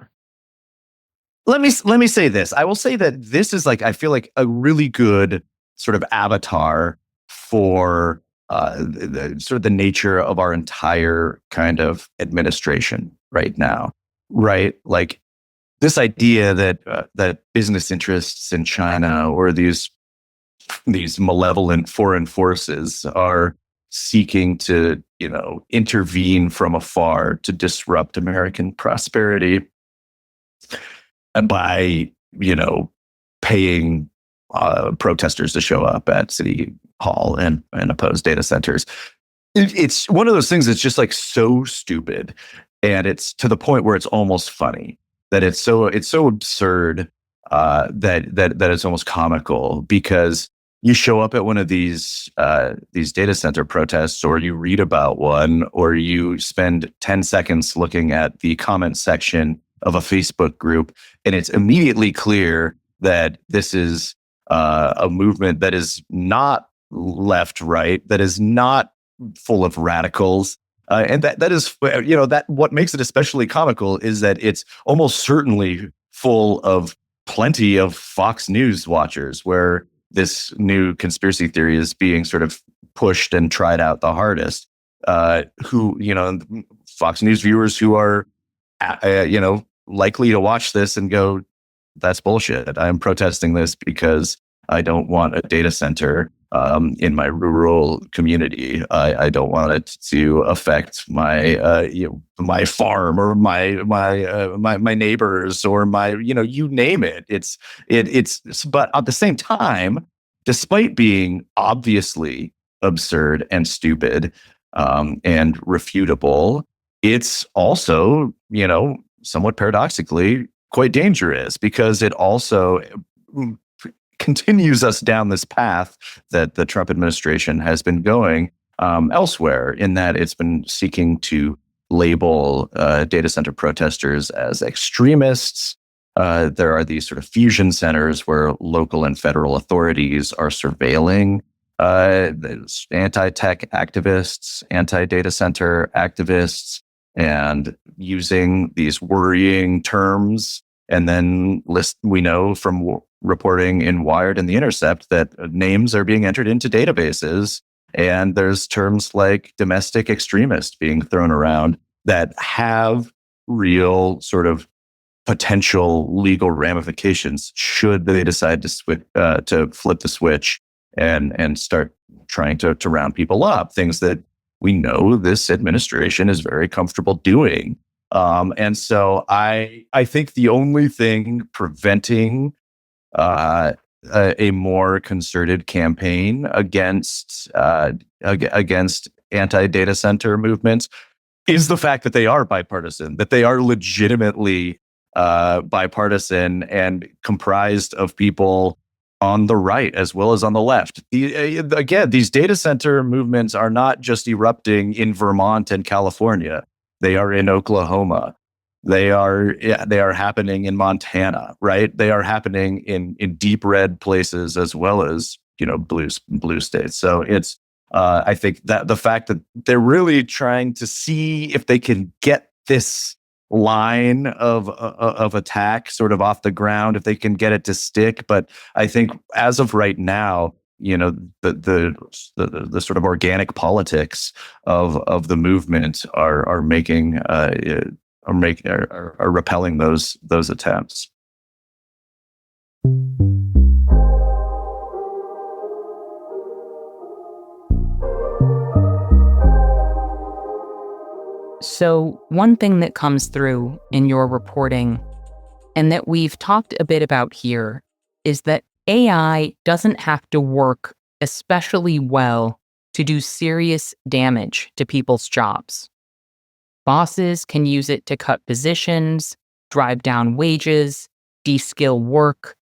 [SPEAKER 2] let me say this. I will say that this is like I feel like a really good sort of avatar for sort of the nature of our entire kind of administration right now, right? Like this idea that that business interests in China or these malevolent foreign forces are seeking to, intervene from afar to disrupt American prosperity by, you know, paying protesters to show up at City Hall and oppose data centers. It's one of those things that's just like so stupid, and it's to the point where it's almost funny that it's so absurd that it's almost comical because you show up at one of these data center protests, or you read about one, or you spend 10 seconds looking at the comment section of a Facebook group, and it's immediately clear that this is a movement that is not left right, that is not full of radicals. And that is, that what makes it especially comical is that it's almost certainly full of plenty of Fox News watchers, where this new conspiracy theory is being sort of pushed and tried out the hardest. Who, Fox News viewers who are, likely to watch this and go, that's bullshit. I'm protesting this because I don't want a data center in my rural community. I don't want it to affect my my farm or my neighbors or my you name it. It's but at the same time, despite being obviously absurd and stupid and refutable, it's also somewhat paradoxically quite dangerous because it also mm, continues us down this path that the Trump administration has been going elsewhere, in that it's been seeking to label data center protesters as extremists. There are these sort of fusion centers where local and federal authorities are surveilling anti-tech activists, anti-data center activists, and using these worrying terms. And then we know from reporting in Wired and The Intercept that names are being entered into databases. And there's terms like domestic extremist being thrown around that have real sort of potential legal ramifications should they decide to flip the switch and start trying to round people up. Things that we know this administration is very comfortable doing. And so I think the only thing preventing uh, a more concerted campaign against anti data center movements is the fact that they are bipartisan, that they are legitimately bipartisan and comprised of people on the right as well as on the left. Again, these data center movements are not just erupting in Vermont and California. They are in Oklahoma. They are happening in Montana, right? They are happening in deep red places as well as blue states. So it's I think that the fact that they're really trying to see if they can get this line of attack sort of off the ground, if they can get it to stick. But I think as of right now, the sort of organic politics of the movement are repelling those attempts.
[SPEAKER 1] So, one thing that comes through in your reporting and that we've talked a bit about here is that AI doesn't have to work especially well to do serious damage to people's jobs. Bosses can use it to cut positions, drive down wages, de-skill work,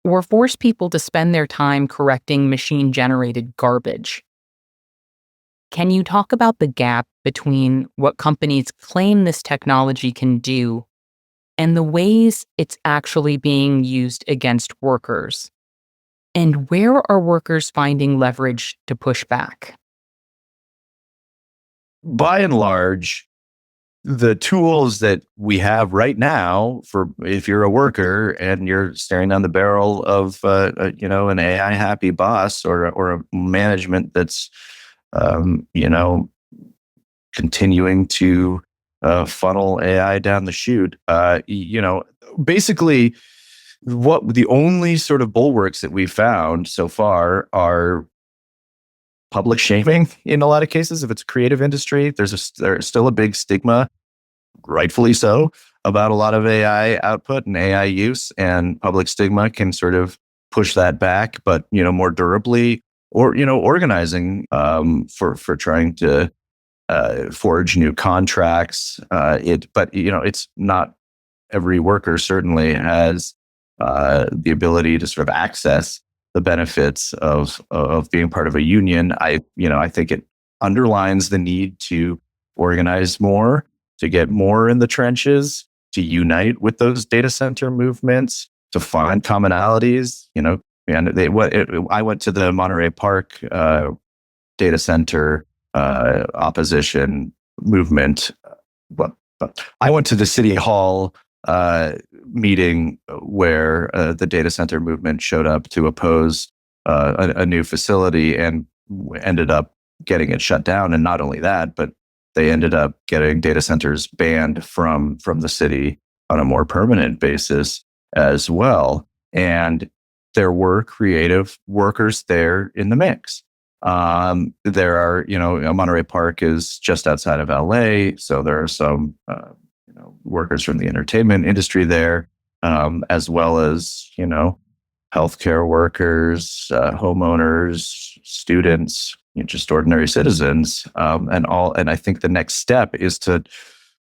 [SPEAKER 1] or force people to spend their time correcting machine generated garbage. Can you talk about the gap between what companies claim this technology can do and the ways it's actually being used against workers? And where are workers finding leverage to push back?
[SPEAKER 2] By and large, the tools that we have right now for if you're a worker and you're staring down the barrel of an AI happy boss or a management that's you know continuing to funnel AI down the chute, basically what the only sort of bulwarks that we've found so far are public shaming in a lot of cases. If it's a creative industry, there's still a big stigma, rightfully so, about a lot of AI output and AI use, and public stigma can sort of push that back, but more durably, or organizing for trying to forge new contracts. But it's not every worker certainly has the ability to sort of access the benefits of being part of a union. I think it underlines the need to organize more, to get more in the trenches, to unite with those data center movements, to find commonalities. And I went to the Monterey Park data center opposition movement. But I went to the city hall meeting where the data center movement showed up to oppose a new facility and ended up getting it shut down. And not only that, but they ended up getting data centers banned from the city on a more permanent basis as well. And there were creative workers there in the mix. There are, Monterey Park is just outside of LA, so there are some, workers from the entertainment industry there, as well as, healthcare workers, homeowners, students, just ordinary citizens, and all. And I think the next step is to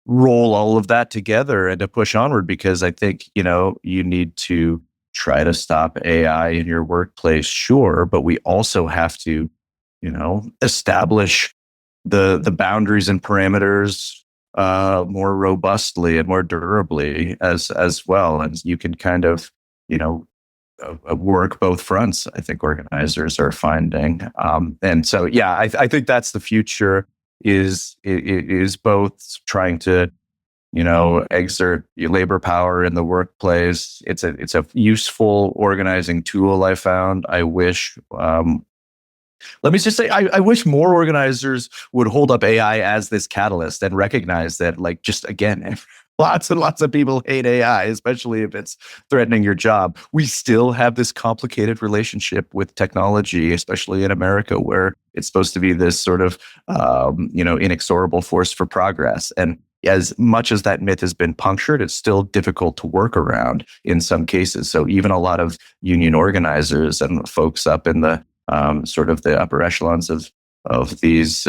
[SPEAKER 2] roll all of that together and to push onward, because I think, you need to try to stop AI in your workplace, sure, but we also have to establish the boundaries and parameters more robustly and more durably as well. And you can kind of, work both fronts, I think organizers are finding. And so, yeah, I think that's the future is both trying to, exert labor power in the workplace. It's a useful organizing tool I found. I wish let me just say, I wish more organizers would hold up AI as this catalyst and recognize that, like, just again, lots and lots of people hate AI, especially if it's threatening your job. We still have this complicated relationship with technology, especially in America, where it's supposed to be this sort of, inexorable force for progress. And as much as that myth has been punctured, it's still difficult to work around in some cases. So even a lot of union organizers and folks up in the sort of the upper echelons of these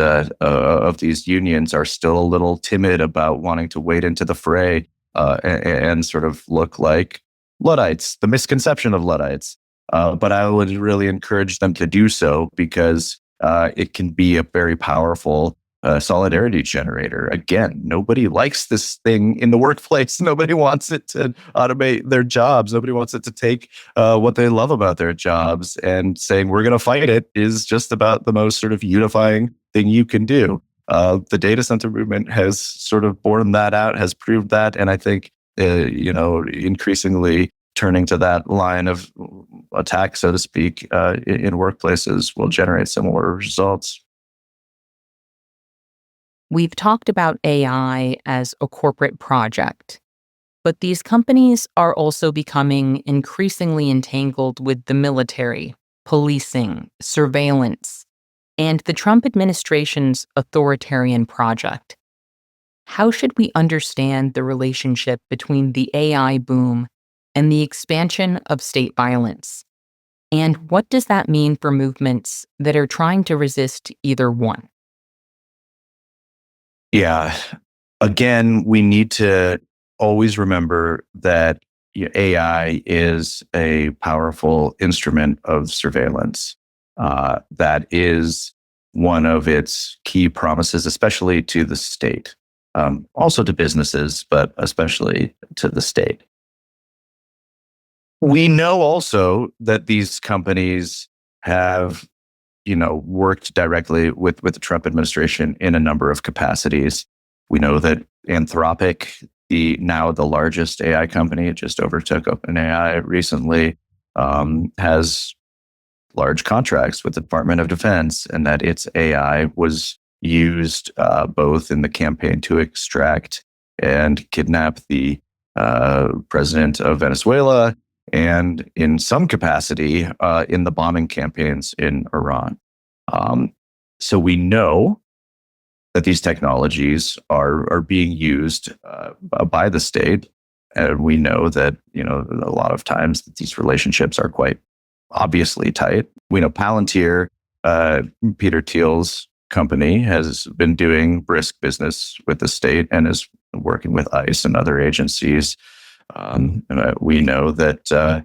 [SPEAKER 2] unions are still a little timid about wanting to wade into the fray and sort of look like Luddites, the misconception of Luddites. But I would really encourage them to do so, because it can be a very powerful solidarity generator. Again, nobody likes this thing in the workplace. Nobody wants it to automate their jobs. Nobody wants it to take what they love about their jobs. And saying we're going to fight it is just about the most sort of unifying thing you can do. The data center movement has sort of borne that out, has proved that. And I think, increasingly turning to that line of attack, so to speak, in workplaces will generate similar results.
[SPEAKER 1] We've talked about AI as a corporate project, but these companies are also becoming increasingly entangled with the military, policing, surveillance, and the Trump administration's authoritarian project. How should we understand the relationship between the AI boom and the expansion of state violence? And what does that mean for movements that are trying to resist either one?
[SPEAKER 2] Yeah. Again, we need to always remember that AI is a powerful instrument of surveillance. That is one of its key promises, especially to the state. also to businesses, but especially to the state. We know also that these companies have, worked directly with the Trump administration in a number of capacities. We know that Anthropic, the largest AI company, it just overtook OpenAI recently, has large contracts with the Department of Defense, and that its AI was used both in the campaign to extract and kidnap the president of Venezuela, and in some capacity in the bombing campaigns in Iran. Um, so we know that these technologies are being used by the state, and we know that a lot of times that these relationships are quite obviously tight. We know Palantir, Peter Thiel's company, has been doing brisk business with the state and is working with ICE and other agencies. We know that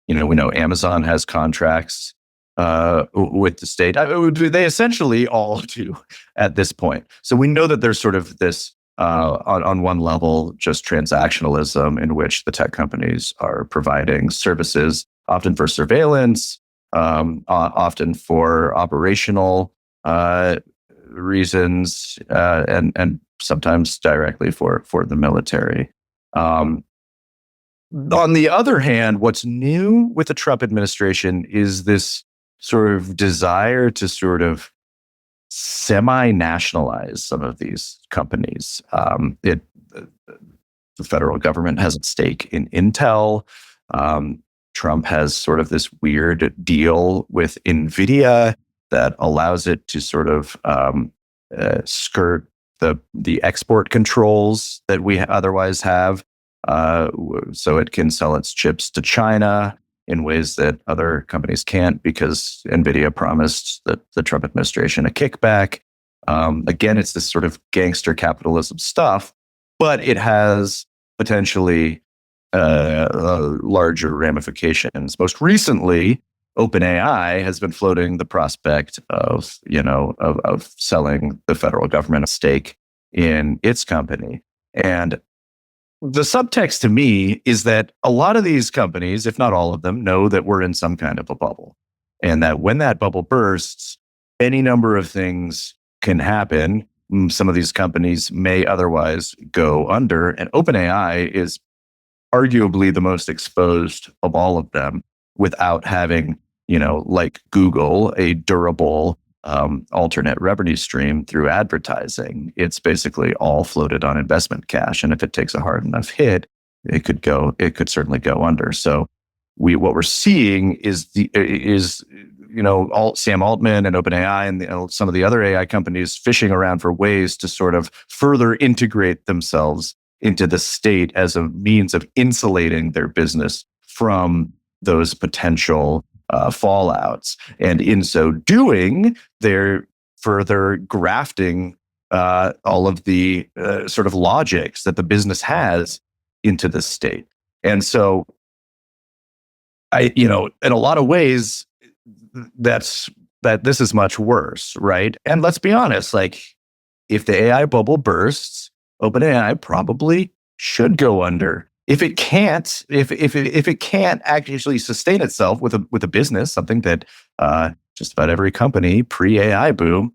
[SPEAKER 2] we know Amazon has contracts with the state. They essentially all do at this point. So we know that there's sort of this on one level, just transactionalism in which the tech companies are providing services, often for surveillance, often for operational reasons, and sometimes directly for the military. On the other hand, what's new with the Trump administration is this sort of desire to sort of semi-nationalize some of these companies. The federal government has a stake in Intel. Trump has sort of this weird deal with NVIDIA that allows it to sort of skirt the export controls that we otherwise have. So it can sell its chips to China in ways that other companies can't, because NVIDIA promised the Trump administration a kickback. Again, it's this sort of gangster capitalism stuff, but it has potentially larger ramifications. Most recently, OpenAI has been floating the prospect of selling the federal government a stake in its company. And the subtext to me is that a lot of these companies, if not all of them, know that we're in some kind of a bubble, and that when that bubble bursts, any number of things can happen. Some of these companies may otherwise go under, and OpenAI is arguably the most exposed of all of them, without having, like Google, a durable alternate revenue stream through advertising. It's basically all floated on investment cash, and if it takes a hard enough hit, it could certainly go under. So what we're seeing is Sam Altman and OpenAI and some of the other AI companies fishing around for ways to sort of further integrate themselves into the state as a means of insulating their business from those potential fallouts. And in so doing, they're further grafting all of the sort of logics that the business has into the state. And so, in a lot of ways, this is much worse, right? And let's be honest, like, if the AI bubble bursts, OpenAI probably should go under. If it can't, if it can't actually sustain itself with a business, something that just about every company pre-AI boom,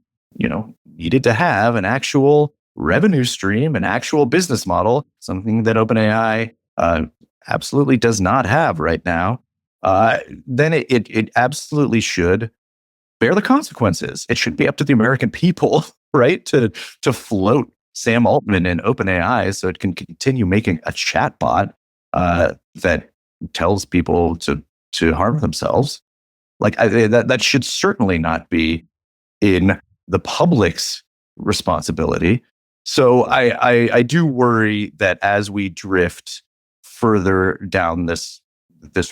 [SPEAKER 2] needed to have an actual revenue stream, an actual business model, something that OpenAI absolutely does not have right now, then it absolutely should bear the consequences. It should be up to the American people, right, to float Sam Altman and OpenAI so it can continue making a chatbot that tells people to harm themselves. Like, that should certainly not be in the public's responsibility. So I do worry that as we drift further down this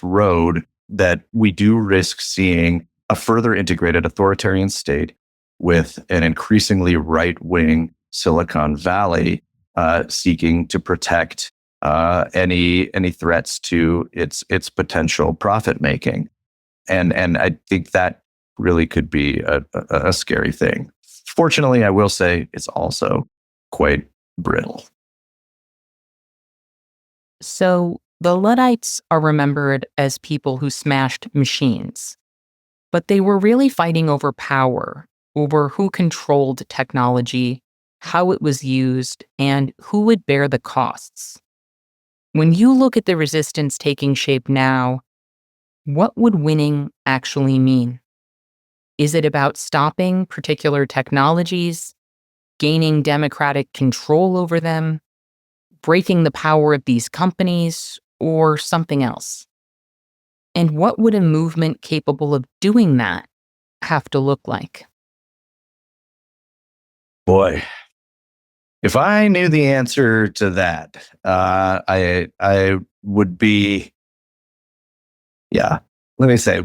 [SPEAKER 2] road, that we do risk seeing a further integrated authoritarian state with an increasingly right-wing Silicon Valley seeking to protect any threats to its potential profit making, and I think that really could be a scary thing. Fortunately, I will say it's also quite brittle.
[SPEAKER 1] So the Luddites are remembered as people who smashed machines, but they were really fighting over power, over who controlled technology, how it was used, and who would bear the costs. When you look at the resistance taking shape now, what would winning actually mean? Is it about stopping particular technologies, gaining democratic control over them, breaking the power of these companies, or something else? And what would a movement capable of doing that have to look like?
[SPEAKER 2] Boy, if I knew the answer to that, I would be, yeah. Let me say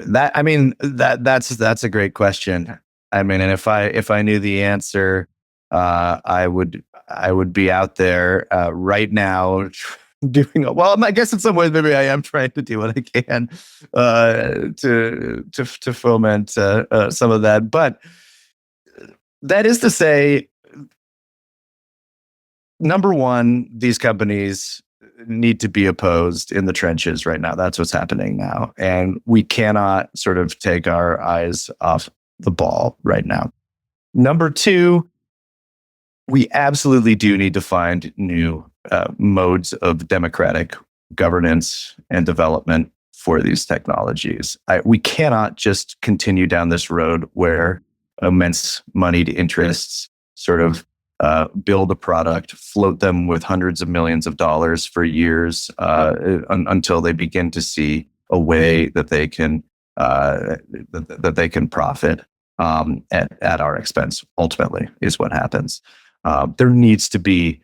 [SPEAKER 2] that. I mean, that's a great question. I mean, and if I knew the answer, I would be out there right now doing well. I guess in some ways, maybe I am trying to do what I can to foment some of that. But that is to say, number one, these companies need to be opposed in the trenches right now. That's what's happening now. And we cannot sort of take our eyes off the ball right now. Number two, we absolutely do need to find new modes of democratic governance and development for these technologies. We cannot just continue down this road where immense moneyed interests sort of build a product, float them with hundreds of millions of dollars for years until they begin to see a way that they can that they can profit at our expense. Ultimately, is what happens. There needs to be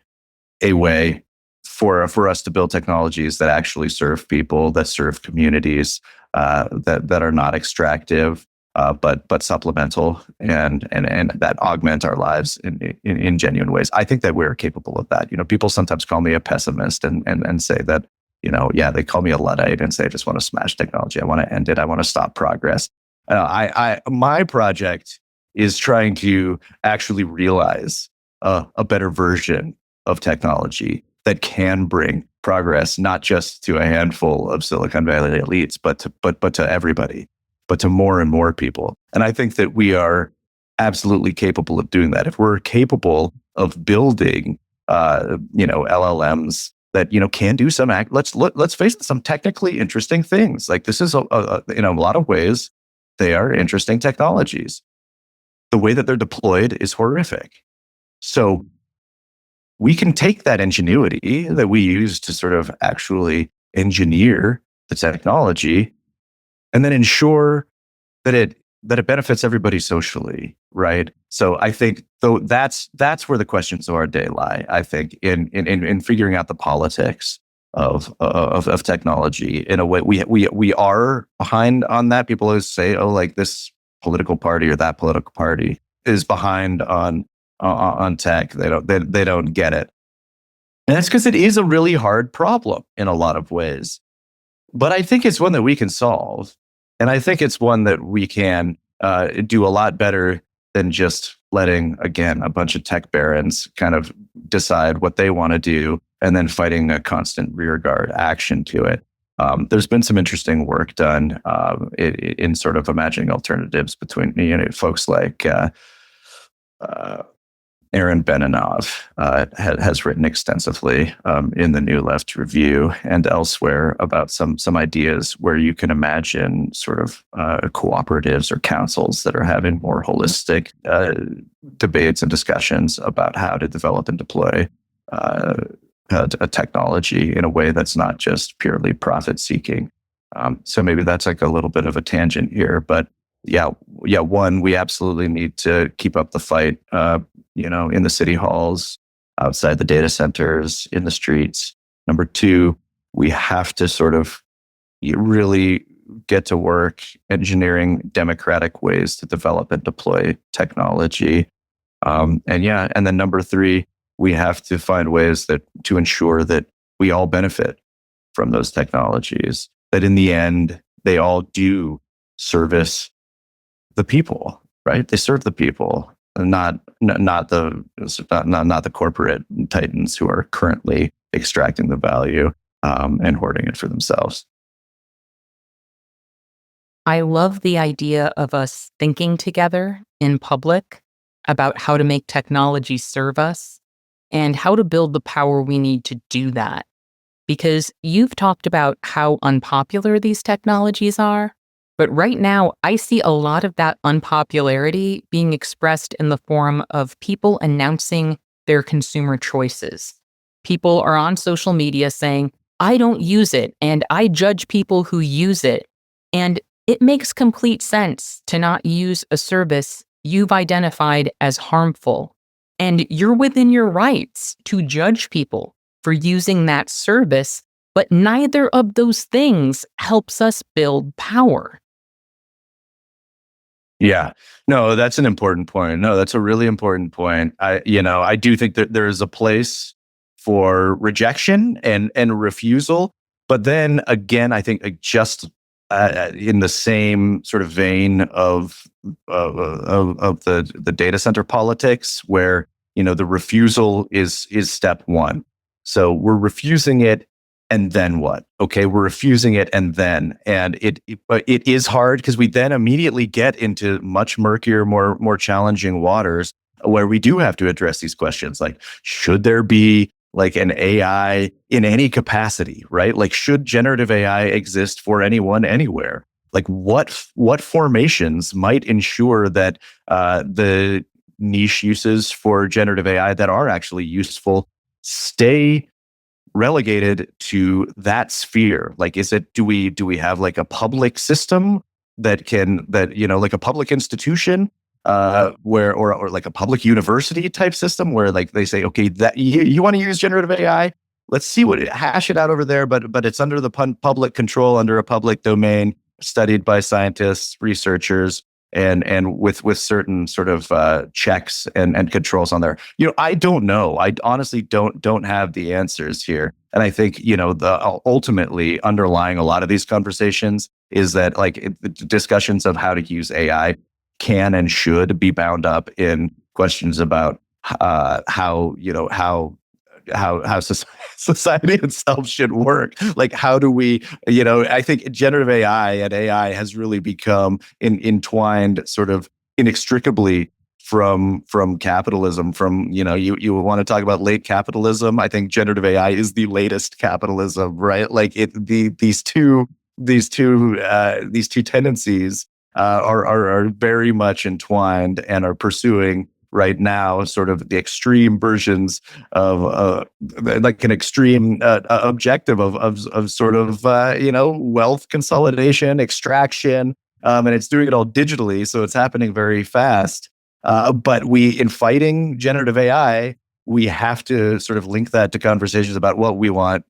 [SPEAKER 2] a way for us to build technologies that actually serve people, that serve communities, that are not extractive, but supplemental and that augment our lives in genuine ways. I think that we're capable of that. You know, people sometimes call me a pessimist and say that, you know, yeah, they call me a Luddite and say I just want to smash technology. I want to end it. I want to stop progress. My project is trying to actually realize a better version of technology that can bring progress, not just to a handful of Silicon Valley elites, but to everybody, but to more and more people. And I think that we are absolutely capable of doing that. If we're capable of building, LLMs that can do some let's face it, some technically interesting things. Like this is in a lot of ways, they are interesting technologies. The way that they're deployed is horrific. So we can take that ingenuity that we use to sort of actually engineer the technology and then ensure that it benefits everybody socially, right? So I think though that's where the questions of our day lie. I think in figuring out the politics of technology in a way. We are behind on that. People always say, oh, like this political party or that political party is behind on tech. They don't get it. And that's because it is a really hard problem in a lot of ways. But I think it's one that we can solve. And I think it's one that we can do a lot better than just letting, again, a bunch of tech barons kind of decide what they want to do and then fighting a constant rearguard action to it. There's been some interesting work done in sort of imagining alternatives between folks like Aaron Beninoff has written extensively in the New Left Review and elsewhere about some ideas where you can imagine sort of cooperatives or councils that are having more holistic debates and discussions about how to develop and deploy a technology in a way that's not just purely profit seeking. So maybe that's like a little bit of a tangent here, but yeah. One, we absolutely need to keep up the fight. In the city halls, outside the data centers, in the streets. Number two, we have to sort of really get to work engineering democratic ways to develop and deploy technology. And then number three, we have to find ways to ensure that we all benefit from those technologies, that in the end, they all do service the people, right? They serve the people. not the corporate titans who are currently extracting the value and hoarding it for themselves.
[SPEAKER 1] I love the idea of us thinking together in public about how to make technology serve us and how to build the power we need to do that. Because you've talked about how unpopular these technologies are. But right now, I see a lot of that unpopularity being expressed in the form of people announcing their consumer choices. People are on social media saying, I don't use it and I judge people who use it. And it makes complete sense to not use a service you've identified as harmful. And you're within your rights to judge people for using that service, but neither of those things helps us build power.
[SPEAKER 2] Yeah. No, that's an important point. No, that's a really important point. I do think that there is a place for rejection and refusal, but then again, I think just in the same sort of vein of the data center politics, where the refusal is step one. So we're refusing it, and then what? Okay, we're refusing it, but it is hard because we then immediately get into much murkier, more challenging waters where we do have to address these questions, like should there be like an AI in any capacity, right? Like should generative AI exist for anyone anywhere? Like what formations might ensure that the niche uses for generative AI that are actually useful stay relegated to that sphere? Like, do we have like a public system like a public institution where or like a public university type system where like they say, okay, that you want to use generative AI, let's see hash it out over there, but it's under the public control, under a public domain, studied by scientists, researchers, and with certain sort of checks and controls on there. I don't know. I honestly don't have the answers here. And I think the ultimately underlying a lot of these conversations is that the discussions of how to use AI can and should be bound up in questions about how society itself should work. Like, how do we, I think generative AI and AI has really become entwined sort of inextricably from capitalism. From, you want to talk about late capitalism. I think generative AI is the latest capitalism, right? Like these two tendencies are very much entwined and are pursuing right now sort of the extreme versions of like an extreme objective of sort of wealth consolidation, extraction, and it's doing it all digitally, so it's happening very fast. But in fighting generative AI, we have to sort of link that to conversations about what we want,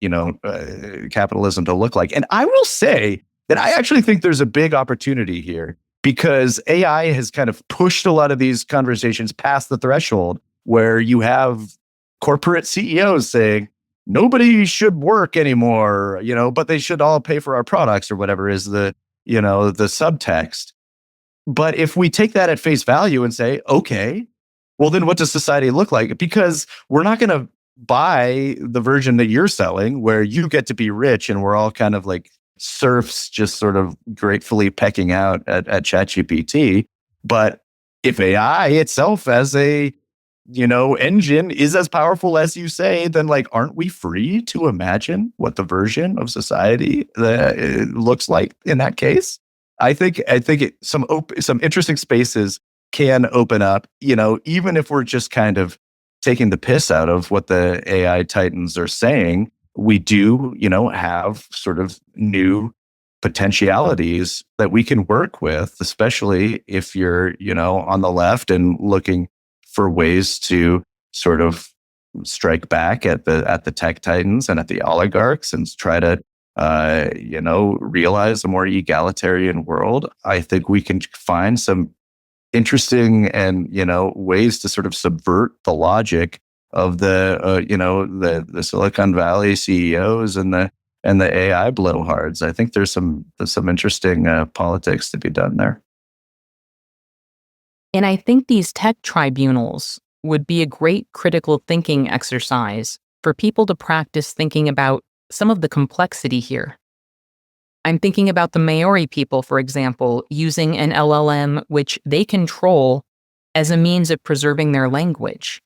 [SPEAKER 2] capitalism to look like. And I will say that I actually think there's a big opportunity here, because AI has kind of pushed a lot of these conversations past the threshold where you have corporate CEOs saying nobody should work anymore, but they should all pay for our products, or whatever is the subtext. But if we take that at face value and say, okay, well, then what does society look like? Because we're not going to buy the version that you're selling where you get to be rich and we're all kind of like serfs just sort of gratefully pecking out at ChatGPT. But if AI itself as a engine is as powerful as you say, then like, aren't we free to imagine what the version of society that looks like in that case? Some interesting spaces can open up, even if we're just kind of taking the piss out of what the AI titans are saying. We do, have sort of new potentialities that we can work with, especially if you're, on the left and looking for ways to sort of strike back at the tech titans and at the oligarchs and try to realize a more egalitarian world. I think we can find some interesting and ways to sort of subvert the logic of the Silicon Valley CEOs and the AI blowhards. I think there's some interesting politics to be done there.
[SPEAKER 1] And I think these tech tribunals would be a great critical thinking exercise for people to practice thinking about some of the complexity here. I'm thinking about the Maori people, for example, using an LLM which they control as a means of preserving their language.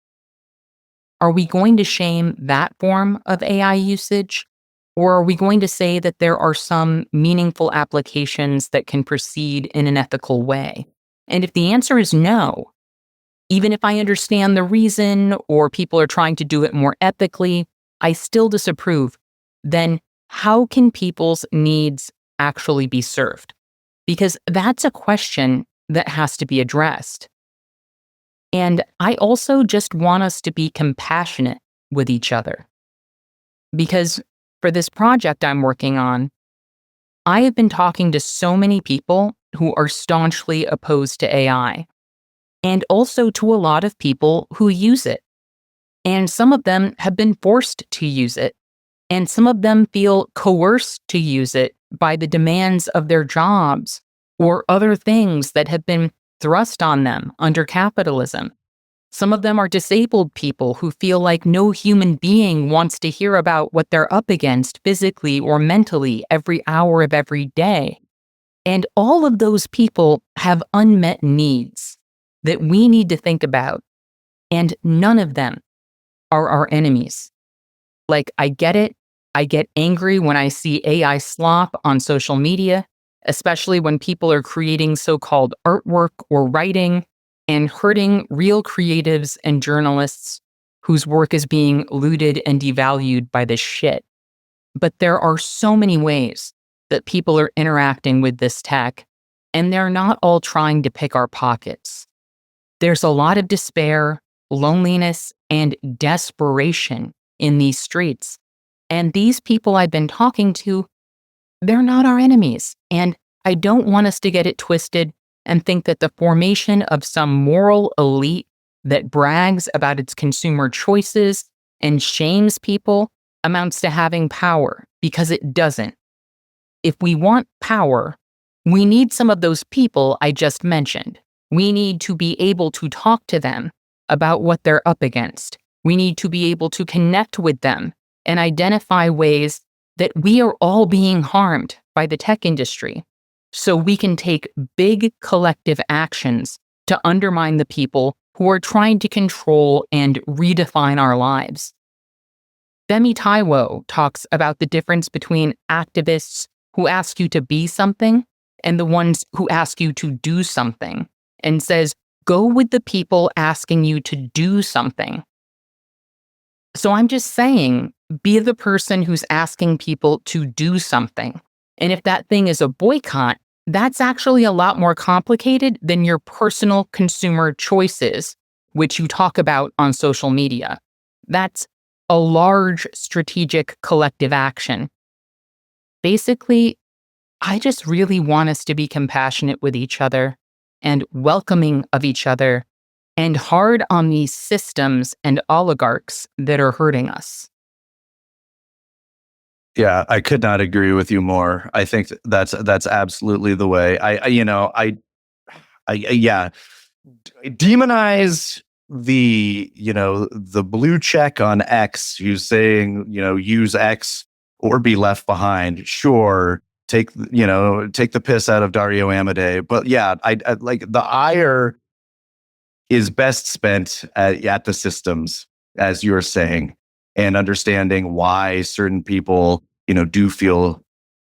[SPEAKER 1] Are we going to shame that form of AI usage? Or are we going to say that there are some meaningful applications that can proceed in an ethical way? And if the answer is no, even if I understand the reason or people are trying to do it more ethically, I still disapprove, then how can people's needs actually be served? Because that's a question that has to be addressed. And I also just want us to be compassionate with each other. Because for this project I'm working on, I have been talking to so many people who are staunchly opposed to AI, and also to a lot of people who use it. And some of them have been forced to use it, and some of them feel coerced to use it by the demands of their jobs or other things that have been thrust on them under capitalism. Some of them are disabled people who feel like no human being wants to hear about what they're up against physically or mentally every hour of every day. And all of those people have unmet needs that we need to think about, and none of them are our enemies. Like, I get it. I get angry when I see AI slop on social media, especially when people are creating so-called artwork or writing and hurting real creatives and journalists whose work is being looted and devalued by this shit. But there are so many ways that people are interacting with this tech, and they're not all trying to pick our pockets. There's a lot of despair, loneliness, and desperation in these streets. And these people I've been talking to, they're not our enemies. And I don't want us to get it twisted and think that the formation of some moral elite that brags about its consumer choices and shames people amounts to having power, because it doesn't. If we want power, we need some of those people I just mentioned. We need to be able to talk to them about what they're up against. We need to be able to connect with them and identify ways that we are all being harmed by the tech industry, so we can take big collective actions to undermine the people who are trying to control and redefine our lives. Femi Taiwo talks about the difference between activists who ask you to be something and the ones who ask you to do something, and says, go with the people asking you to do something. So I'm just saying, be the person who's asking people to do something. And if that thing is a boycott, that's actually a lot more complicated than your personal consumer choices, which you talk about on social media. That's a large strategic collective action. Basically, I just really want us to be compassionate with each other and welcoming of each other, and hard on these systems and oligarchs that are hurting us.
[SPEAKER 2] Yeah, I could not agree with you more. I think that's absolutely the way. Yeah, demonize the blue check on X who's saying use X or be left behind. Sure, take the piss out of Dario Amodei, but yeah, I like the ire is best spent at the systems, as you're saying, and understanding why certain people do feel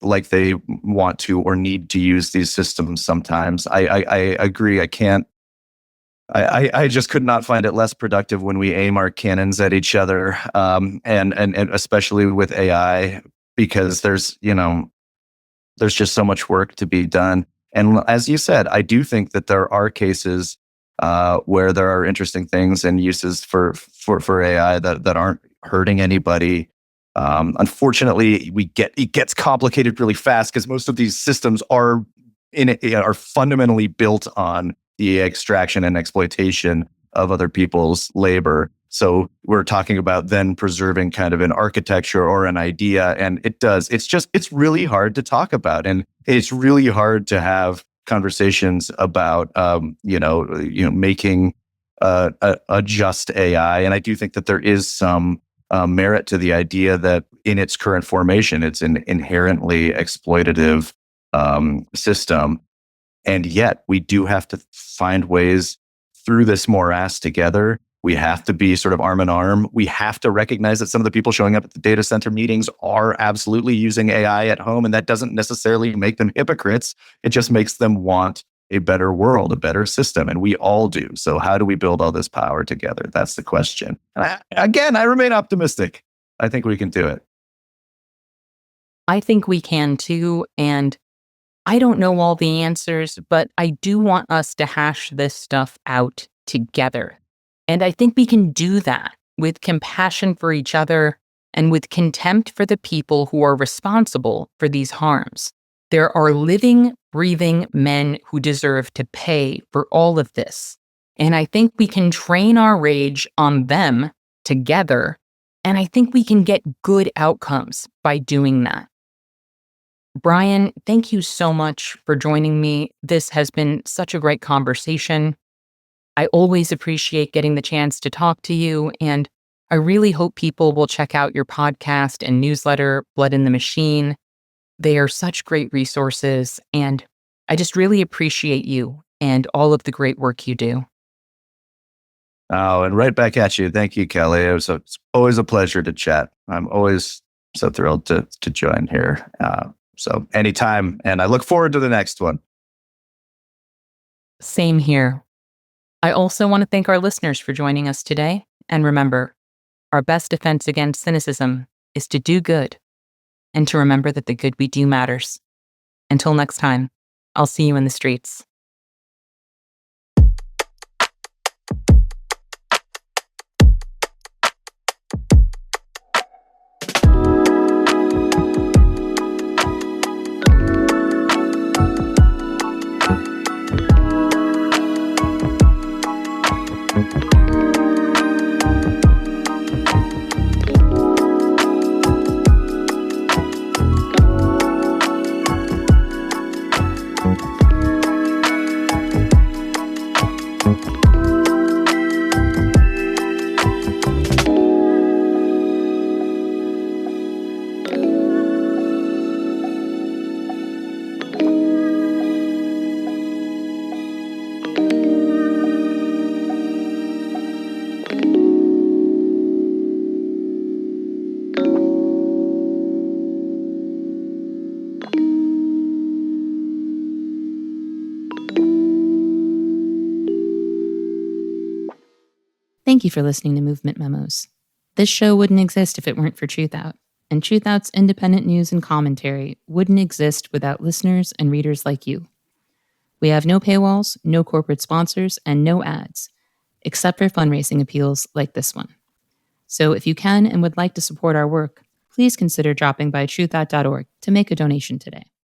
[SPEAKER 2] like they want to or need to use these systems sometimes. I agree. I just could not find it less productive when we aim our cannons at each other, and especially with AI, because there's just so much work to be done. And as you said, I do think that there are cases where there are interesting things and uses for AI that aren't hurting anybody. Unfortunately, it gets complicated really fast because most of these systems are fundamentally built on the extraction and exploitation of other people's labor. So we're talking about then preserving kind of an architecture or an idea, and it's really hard to talk about, and it's really hard to have conversations about making a just AI, and I do think that there is some merit to the idea that in its current formation, it's an inherently exploitative system. And yet we do have to find ways through this morass together. We have to be sort of arm in arm. We have to recognize that some of the people showing up at the data center meetings are absolutely using AI at home. And that doesn't necessarily make them hypocrites. It just makes them want a better world, a better system. And we all do. So how do we build all this power together? That's the question. Again, I remain optimistic. I think we can do it.
[SPEAKER 1] I think we can too. And I don't know all the answers, but I do want us to hash this stuff out together. And I think we can do that with compassion for each other and with contempt for the people who are responsible for these harms. There are living, breathing men who deserve to pay for all of this. And I think we can train our rage on them together. And I think we can get good outcomes by doing that. Brian, thank you so much for joining me. This has been such a great conversation. I always appreciate getting the chance to talk to you, and I really hope people will check out your podcast and newsletter, Blood in the Machine. They are such great resources, and I just really appreciate you and all of the great work you do.
[SPEAKER 2] Oh, and right back at you. Thank you, Kelly. It's always a pleasure to chat. I'm always so thrilled to join here. So anytime, and I look forward to the next one.
[SPEAKER 1] Same here. I also want to thank our listeners for joining us today. And remember, our best defense against cynicism is to do good and to remember that the good we do matters. Until next time, I'll see you in the streets. Thank you for listening to Movement Memos. This show wouldn't exist if it weren't for Truthout, and Truthout's independent news and commentary wouldn't exist without listeners and readers like you. We have no paywalls, no corporate sponsors, and no ads, except for fundraising appeals like this one. So if you can and would like to support our work, please consider dropping by truthout.org to make a donation today.